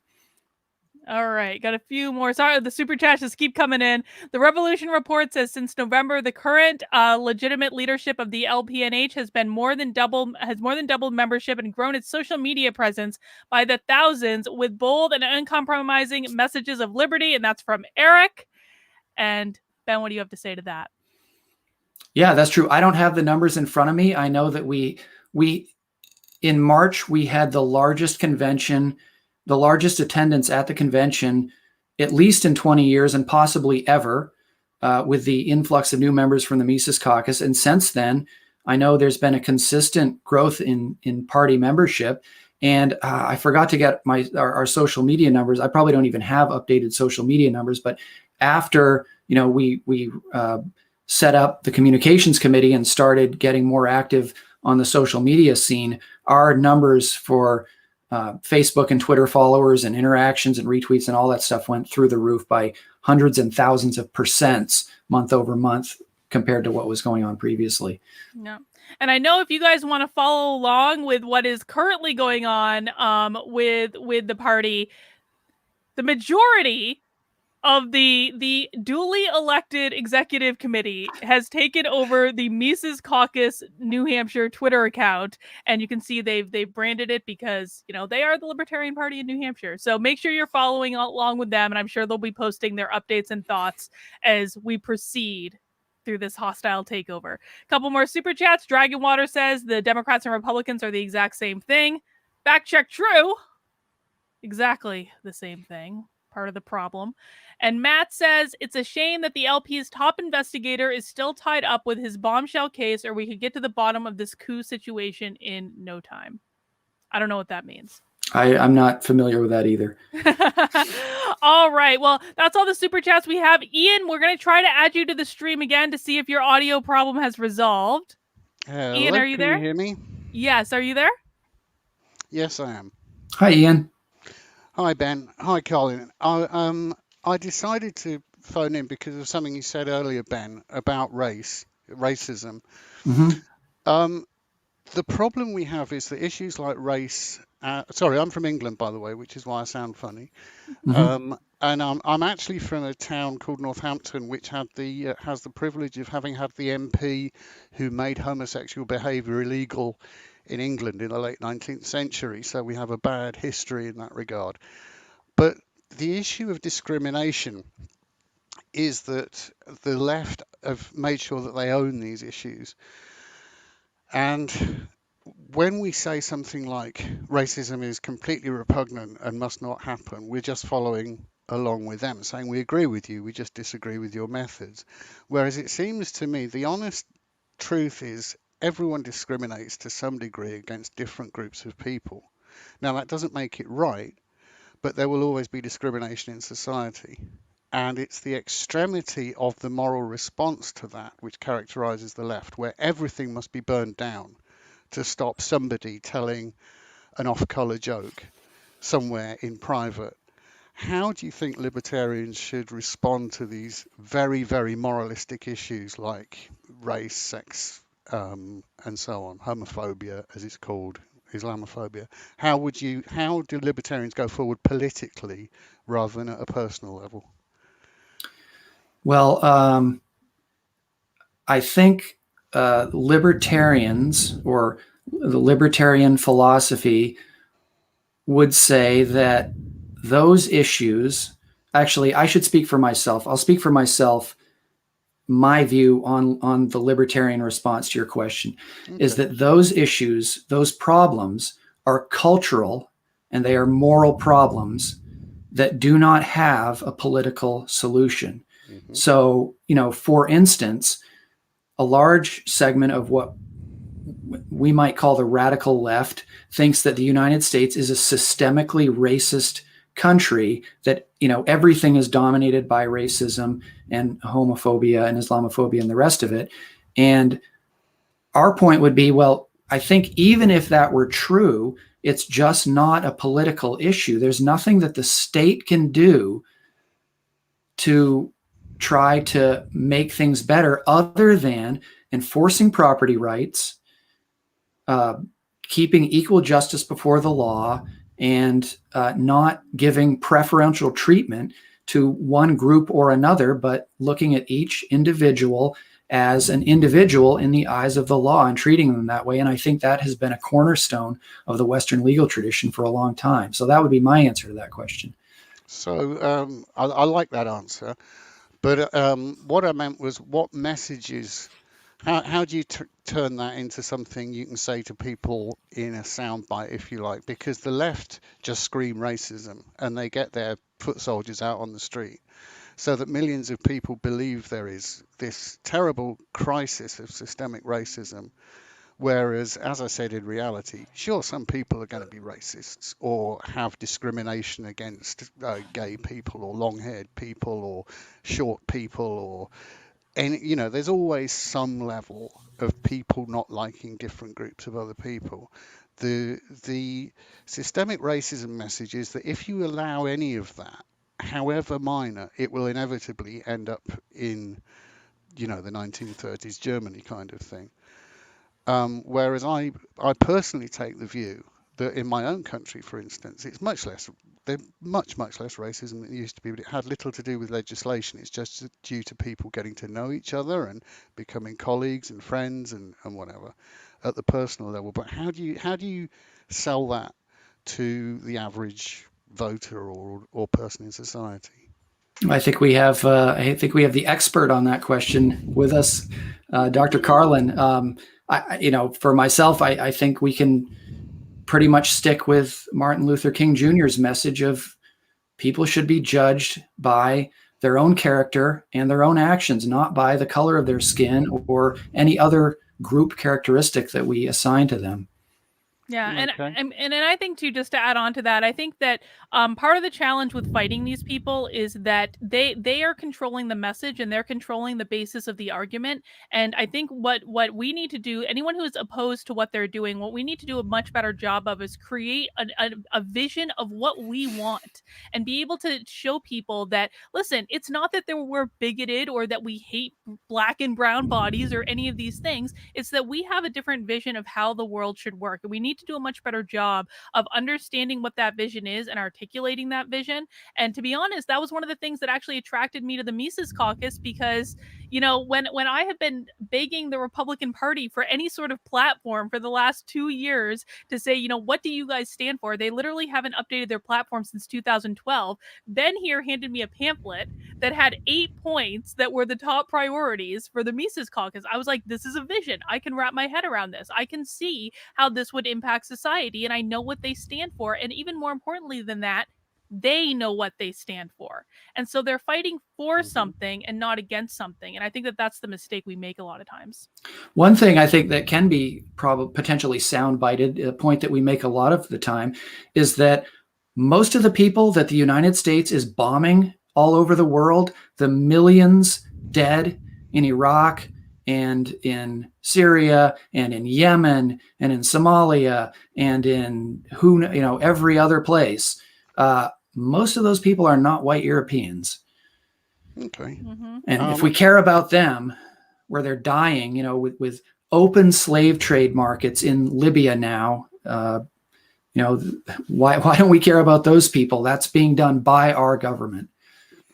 A: All right, got a few more. Sorry, the super chats just keep coming in. The Revolution Report says since November, the current legitimate leadership of the LPNH has more than doubled membership and grown its social media presence by the thousands with bold and uncompromising messages of liberty. And that's from Eric. And Ben, what do you have to say to that?
B: Yeah, that's true. I don't have the numbers in front of me. I know that we in March, we had the largest convention, the largest attendance at the convention at least in 20 years and possibly ever, with the influx of new members from the Mises Caucus. And since then, I know there's been a consistent growth in party membership. And I forgot to get our social media numbers. I probably don't even have updated social media numbers, but after we set up the communications committee and started getting more active on the social media scene, our numbers for Facebook and Twitter followers and interactions and retweets and all that stuff went through the roof by hundreds and thousands of percents month over month compared to what was going on previously.
A: Yeah. And I know if you guys want to follow along with what is currently going on with the party, the majority of the duly elected executive committee has taken over the Mises Caucus New Hampshire Twitter account, and you can see they've branded it because they are the Libertarian Party in New Hampshire. So make sure you're following along with them, and I'm sure they'll be posting their updates and thoughts as we proceed through this hostile takeover. A couple more super chats. Dragon Water says the Democrats and Republicans are the exact same thing. Fact check, true. Exactly the same thing. Part of the problem. And Matt says it's a shame that the LP's top investigator is still tied up with his bombshell case, or we could get to the bottom of this coup situation in no time. I don't know what that means.
B: I'm not familiar with that either.
A: All right. Well, that's all the super chats we have. Ian, we're going to try to add you to the stream again to see if your audio problem has resolved.
E: Hello,
A: Ian, are you there?
E: Can you hear me?
A: Yes. Are you there?
E: Yes, I am.
B: Hi, Ian.
E: Hi, Ben. Hi, Colin. I decided to phone in because of something you said earlier, Ben, about racism.
B: Mm-hmm.
E: The problem we have is that issues like race. Sorry, I'm from England, by the way, which is why I sound funny.
B: Mm-hmm.
E: And I'm actually from a town called Northampton, which has the privilege of having had the MP who made homosexual behaviour illegal in England in the late 19th century. So we have a bad history in that regard. But the issue of discrimination is that the left have made sure that they own these issues. And when we say something like racism is completely repugnant and must not happen, we're just following along with them, saying we agree with you, we just disagree with your methods. Whereas it seems to me the honest truth is everyone discriminates to some degree against different groups of people. Now, that doesn't make it right, but there will always be discrimination in society. And it's the extremity of the moral response to that which characterizes the left, where everything must be burned down to stop somebody telling an off-color joke somewhere in private. How do you think libertarians should respond to these very, very moralistic issues like race, sex, and so on, homophobia, as it's called, Islamophobia? How do libertarians go forward politically rather than at a personal level?
B: Well, I think libertarians or the libertarian philosophy would say that those issues, actually, I should speak for myself. I'll speak for myself. My view on the libertarian response to your question is that those issues, those problems are cultural and they are moral problems that do not have a political solution. Mm-hmm. So, for instance, a large segment of what we might call the radical left thinks that the United States is a systemically racist country, that everything is dominated by racism and homophobia and Islamophobia and the rest of it. And our point would be, well, I think even if that were true, it's just not a political issue. There's nothing that the state can do to try to make things better other than enforcing property rights, keeping equal justice before the law, and not giving preferential treatment to one group or another, but looking at each individual as an individual in the eyes of the law and treating them that way. And I think that has been a cornerstone of the Western legal tradition for a long time. So that would be my answer to that question.
E: So I like that answer. But what I meant was, what messages How do you turn that into something you can say to people in a soundbite, if you like? Because the left just scream racism and they get their foot soldiers out on the street so that millions of people believe there is this terrible crisis of systemic racism. Whereas, as I said, in reality, sure, some people are going to be racists or have discrimination against gay people or long-haired people or short people or there's always some level of people not liking different groups of other people. The systemic racism message is that if you allow any of that, however minor, it will inevitably end up in, the 1930s Germany kind of thing. Whereas I personally take the view that in my own country, for instance, there's much less racism than it used to be, but it had little to do with legislation. It's just due to people getting to know each other and becoming colleagues and friends and whatever at the personal level. But how do you sell that to the average voter or person in society?
B: I think we have the expert on that question with us, Dr. Carlin. For myself, I think we can pretty much stick with Martin Luther King Jr.'s message of people should be judged by their own character and their own actions, not by the color of their skin or any other group characteristic that we assign to them.
A: Yeah,
E: Okay.
A: and I think too, just to add on to that, I think that part of the challenge with fighting these people is that they are controlling the message and they're controlling the basis of the argument. And I think what we need to do, anyone who is opposed to what they're doing, what we need to do a much better job of is create a vision of what we want and be able to show people that, listen, it's not that we're bigoted or that we hate black and brown bodies or any of these things. It's that we have a different vision of how the world should work. And we need to do a much better job of understanding what that vision is and articulating that vision. And to be honest, that was one of the things that actually attracted me to the Mises Caucus, because when I have been begging the Republican Party for any sort of platform for the last 2 years to say, what do you guys stand for? They literally haven't updated their platform since 2012. Ben here handed me a pamphlet that had 8 points that were the top priorities for the Mises Caucus. I was like, this is a vision. I can wrap my head around this. I can see how this would impact society, and I know what they stand for. And even more importantly than that, they know what they stand for. And so they're fighting for something and not against something. And I think that that's the mistake we make a lot of times.
B: One thing I think that can be potentially soundbited, a point that we make a lot of the time, is that most of the people that the United States is bombing all over the world, the millions dead in Iraq and in Syria and in Yemen and in Somalia and in every other place, most of those people are not white Europeans.
E: Okay.
A: Mm-hmm.
B: And if we care about them, where they're dying, with open slave trade markets in Libya now, why don't we care about those people? That's being done by our government.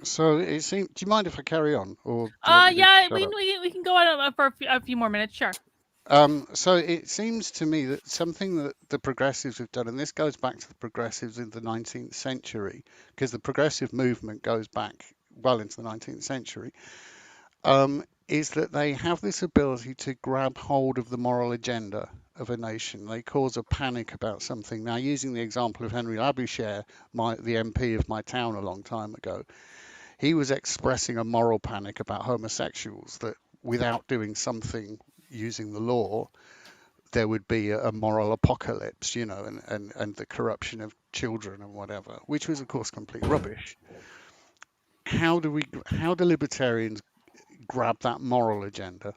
E: So it seems. Do you mind if I carry on? Or
A: yeah, we can go on for a few more minutes. Sure.
E: So it seems to me that something that the progressives have done, and this goes back to the progressives in the 19th century, because the progressive movement goes back well into the 19th century, is that they have this ability to grab hold of the moral agenda of a nation. They cause a panic about something. Now, using the example of Henry Labouchere, the MP of my town a long time ago, he was expressing a moral panic about homosexuals, that without doing something using the law, there would be a moral apocalypse, and the corruption of children and whatever, which was, of course, complete rubbish. How do libertarians grab that moral agenda?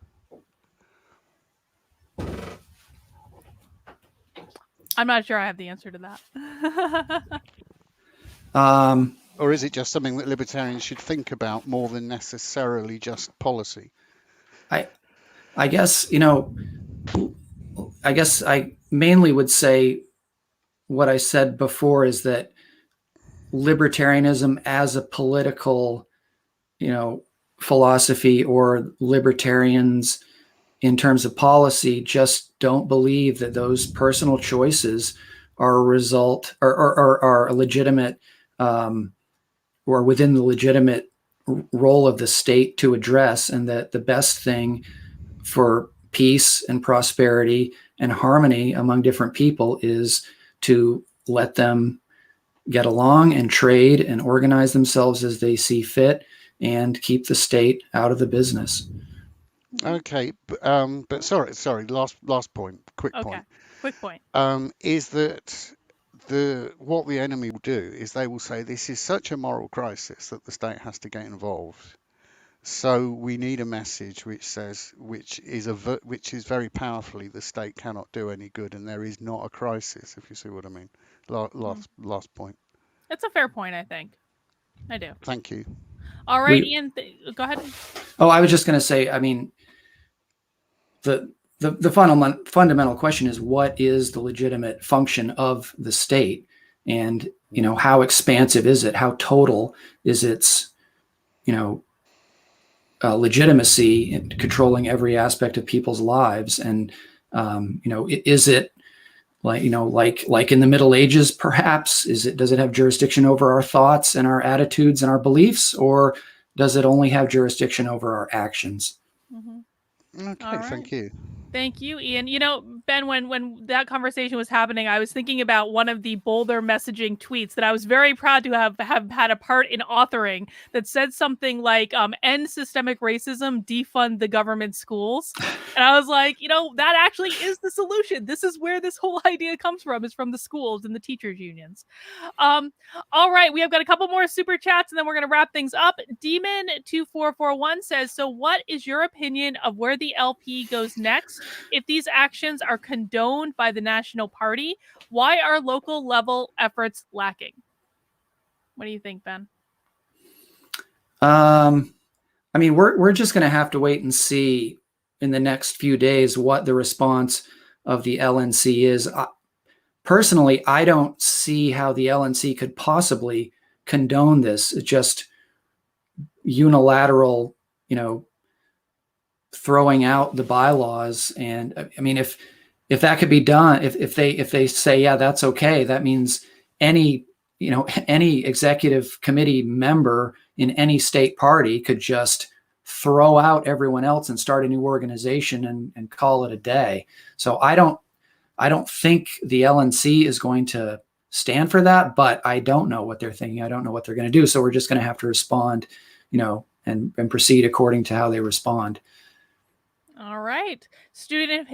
A: I'm not sure I have the answer to that.
E: Or is it just something that libertarians should think about more than necessarily just policy?
B: I guess I mainly would say what I said before is that libertarianism as a political, philosophy, or libertarians in terms of policy, just don't believe that those personal choices are a result or are a legitimate or within the legitimate role of the state to address, and that the best thing for peace and prosperity and harmony among different people is to let them get along and trade and organize themselves as they see fit and keep the state out of the business.
E: Okay, but sorry, last point, quick
A: Okay, quick point.
E: is that what the enemy will do is they will say this is such a moral crisis that the state has to get involved. So we need a message which says, which is very powerfully, the state cannot do any good, and there is not a crisis. If you see what I mean. Last point.
A: It's a fair point, I think. I do.
E: Thank you.
A: All right, Ian, go ahead.
B: Oh, I was just going to say, I mean, the fundamental question is, what is the legitimate function of the state, and how expansive is it? How total is its legitimacy in controlling every aspect of people's lives? And is it like in the Middle Ages, perhaps? Does it have jurisdiction over our thoughts and our attitudes and our beliefs, or does it only have jurisdiction over our actions?
A: Mm-hmm.
E: Okay, thank you.
A: Thank you, Ian. Ben, when that conversation was happening, I was thinking about one of the bolder messaging tweets that I was very proud to have had a part in authoring, that said something like, end systemic racism, defund the government schools. And I was like, that actually is the solution. This is where this whole idea comes from, is from the schools and the teachers unions. All right, we have got a couple more super chats and then we're going to wrap things up. Demon2441 says, so what is your opinion of where the LP goes next? If these actions are condoned by the National Party, why are local level efforts lacking? What do you think, Ben?
B: I mean, we're just going to have to wait and see in the next few days what the response of the LNC is. Personally, I don't see how the LNC could possibly condone this. It's just unilateral, throwing out the bylaws. And I mean, if that could be done, if they say, yeah, that's okay, that means any executive committee member in any state party could just throw out everyone else and start a new organization and call it a day. So I don't think the LNC is going to stand for that, but I don't know what they're thinking. I don't know what they're going to do. So we're just going to have to respond, and proceed according to how they respond.
A: All right. Student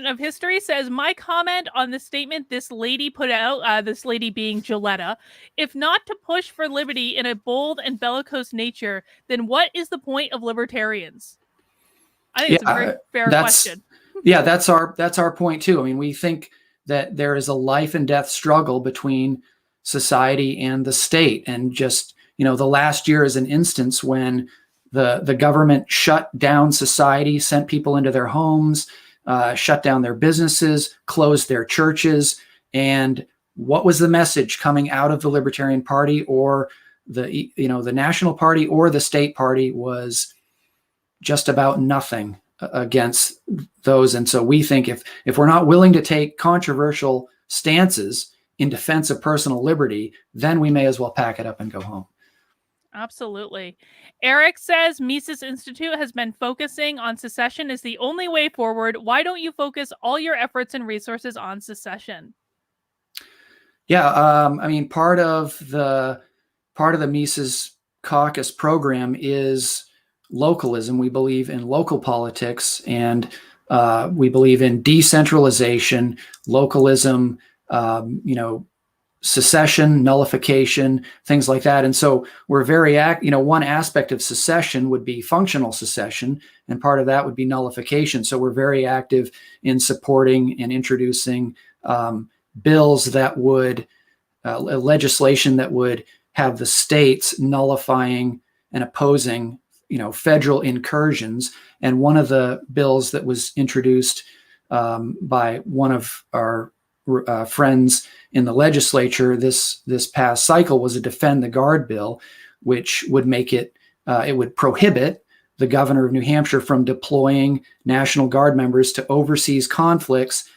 A: of history says, my comment on the statement this lady put out, this lady being Gilletta, if not to push for liberty in a bold and bellicose nature, then what is the point of libertarians? I think it's a very fair question.
B: Yeah, that's our point too. I mean, we think that there is a life and death struggle between society and the state. And just, the last year is an instance when the government shut down society, sent people into their homes, shut down their businesses, closed their churches. And what was the message coming out of the Libertarian Party or the National Party or the state party? Was just about nothing against those. And so we think if we're not willing to take controversial stances in defense of personal liberty, then we may as well pack it up and go home.
A: Absolutely. Eric says, Mises Institute has been focusing on secession as the only way forward. Why don't you focus all your efforts and resources on secession? Yeah,
B: I mean, part of the Mises Caucus program is localism. We believe in local politics, and we believe in decentralization, localism, secession, nullification, things like that. And so we're very one aspect of secession would be functional secession, and part of that would be nullification. So we're very active in supporting and introducing bills that would legislation that would have the states nullifying and opposing federal incursions. And one of the bills that was introduced by one of our friends in the legislature this past cycle was a Defend the Guard bill, which would make it would prohibit the governor of New Hampshire from deploying National Guard members to overseas conflicts,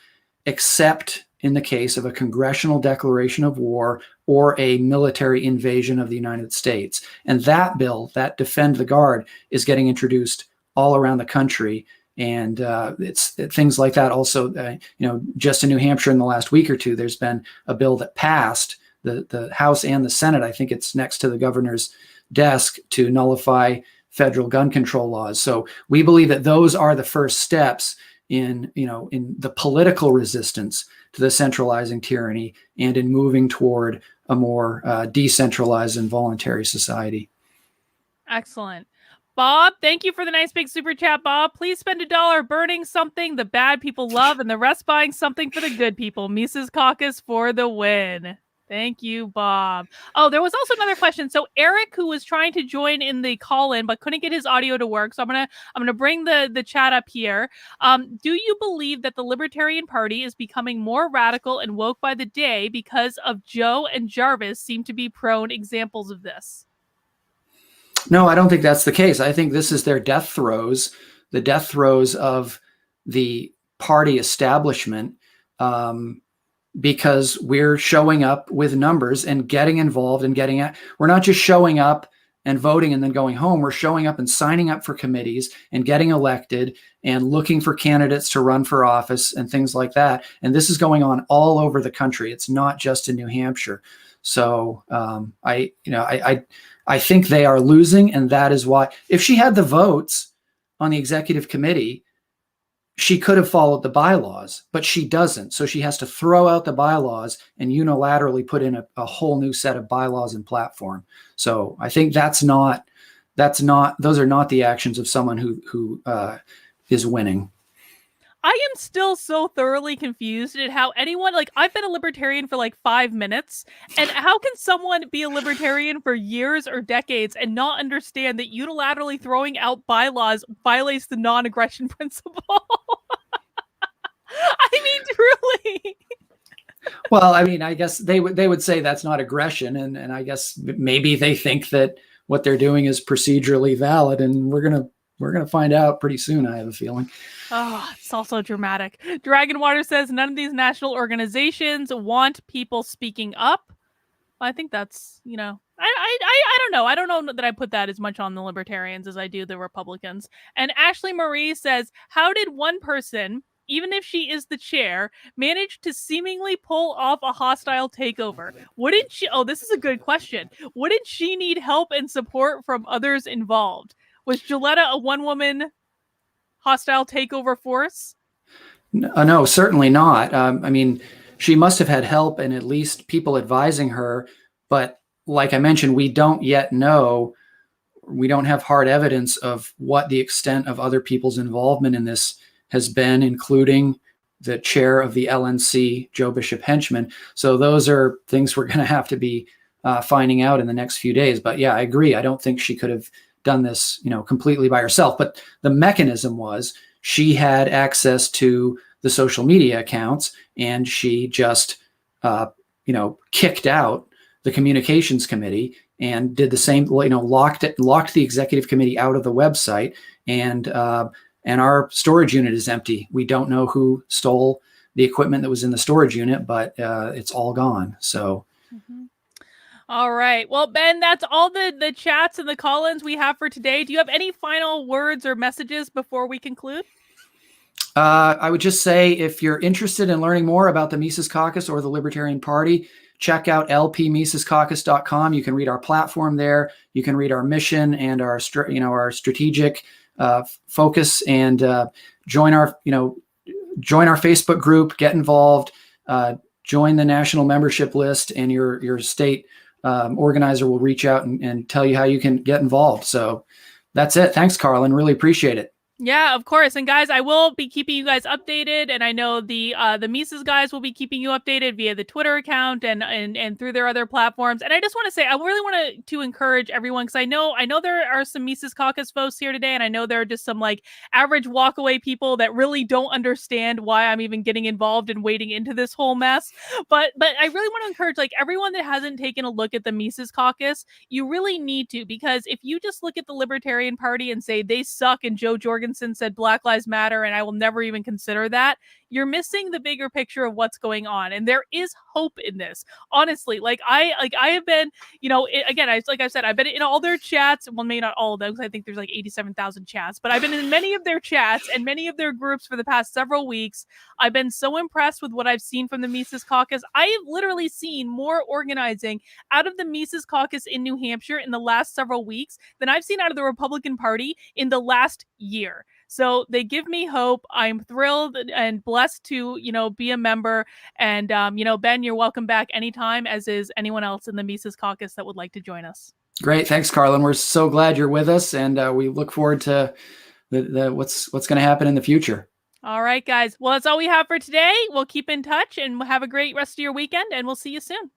B: except in the case of a congressional declaration of war or a military invasion of the United States. And that bill, that Defend the Guard, is getting introduced all around the country. And it's things like that. Also, just in New Hampshire in the last week or two, there's been a bill that passed the House and the Senate. I think it's next to the governor's desk to nullify federal gun control laws. So we believe that those are the first steps in the political resistance to the centralizing tyranny and in moving toward a more decentralized and voluntary society.
A: Excellent. Bob, thank you for the nice big super chat, Bob. Please spend $1 burning something the bad people love and the rest buying something for the good people. Mises Caucus for the win. Thank you, Bob. Oh, there was also another question. So Eric, who was trying to join in the call-in but couldn't get his audio to work, so I'm gonna bring the chat up here. Do you believe that the Libertarian Party is becoming more radical and woke by the day because of Joe and Jarvis seem to be prone examples of this?
B: No, I don't think that's the case. I think this is their death throes, the death throes of the party establishment. Because we're showing up with numbers and getting involved and we're not just showing up and voting and then going home. We're showing up and signing up for committees and getting elected and looking for candidates to run for office and things like that. And this is going on all over the country. It's not just in New Hampshire. So I think they are losing, and that is why, if she had the votes on the executive committee, she could have followed the bylaws, but she doesn't. So she has to throw out the bylaws and unilaterally put in a whole new set of bylaws and platform. So I think those are not the actions of someone who is winning.
A: I am still so thoroughly confused at how anyone, I've been a libertarian for 5 minutes, and how can someone be a libertarian for years or decades and not understand that unilaterally throwing out bylaws violates the non-aggression principle? I mean, truly.
B: Well, I mean, I guess they would say that's not aggression, and I guess maybe they think that what they're doing is procedurally valid, and we're gonna find out pretty soon, I have a feeling.
A: Oh, it's also dramatic. Dragonwater says none of these national organizations want people speaking up. I think that's, I don't know. I don't know that I put that as much on the Libertarians as I do the Republicans. And Ashley Marie says, how did one person, even if she is the chair, manage to seemingly pull off a hostile takeover? Wouldn't she? Oh, this is a good question. Wouldn't she need help and support from others involved? Was Gilletta a one-woman hostile takeover force?
B: No, certainly not. I mean, she must have had help and at least people advising her. But like I mentioned, we don't yet know. We don't have hard evidence of what the extent of other people's involvement in this has been, including the chair of the LNC, Joe Bishop Henchman. So those are things we're going to have to be finding out in the next few days. But yeah, I agree. I don't think she could have done this, completely by herself. But the mechanism was she had access to the social media accounts, and she just, kicked out the communications committee and did the same. Locked the executive committee out of the website, and our storage unit is empty. We don't know who stole the equipment that was in the storage unit, but it's all gone. So.
A: Mm-hmm. All right. Well, Ben, that's all the chats and the call-ins we have for today. Do you have any final words or messages before we conclude?
B: I would just say, if you're interested in learning more about the Mises Caucus or the Libertarian Party, check out lpmisescaucus.com. You can read our platform there. You can read our mission and our strategic focus, and join our Facebook group, get involved, join the national membership list, and your state organizer will reach out and tell you how you can get involved. So that's it. Thanks, Carlin. Really appreciate it.
A: Yeah, of course. And guys, I will be keeping you guys updated, and I know the Mises guys will be keeping you updated via the Twitter account and through their other platforms. And I just want to say, I really want to encourage everyone, because I know there are some Mises Caucus folks here today, and I know there are just some average walkaway people that really don't understand why I'm even getting involved and wading into this whole mess. But I really want to encourage everyone that hasn't taken a look at the Mises Caucus, you really need to, because if you just look at the Libertarian Party and say they suck and Joe Jorgensen said Black Lives Matter and I will never even consider that, you're missing the bigger picture of what's going on. And there is hope in this. Honestly, I have been, again, like I said, I've been in all their chats. Well, maybe not all of them, because I think there's like 87,000 chats, but I've been in many of their chats and many of their groups for the past several weeks. I've been so impressed with what I've seen from the Mises Caucus. I have literally seen more organizing out of the Mises Caucus in New Hampshire in the last several weeks than I've seen out of the Republican Party in the last year. So they give me hope. I'm thrilled and blessed to, be a member. And, Ben, you're welcome back anytime, as is anyone else in the Mises Caucus that would like to join us.
B: Great. Thanks, Carlin. We're so glad you're with us, and we look forward to what's going to happen in the future.
A: All right, guys. Well, that's all we have for today. We'll keep in touch and have a great rest of your weekend, and we'll see you soon.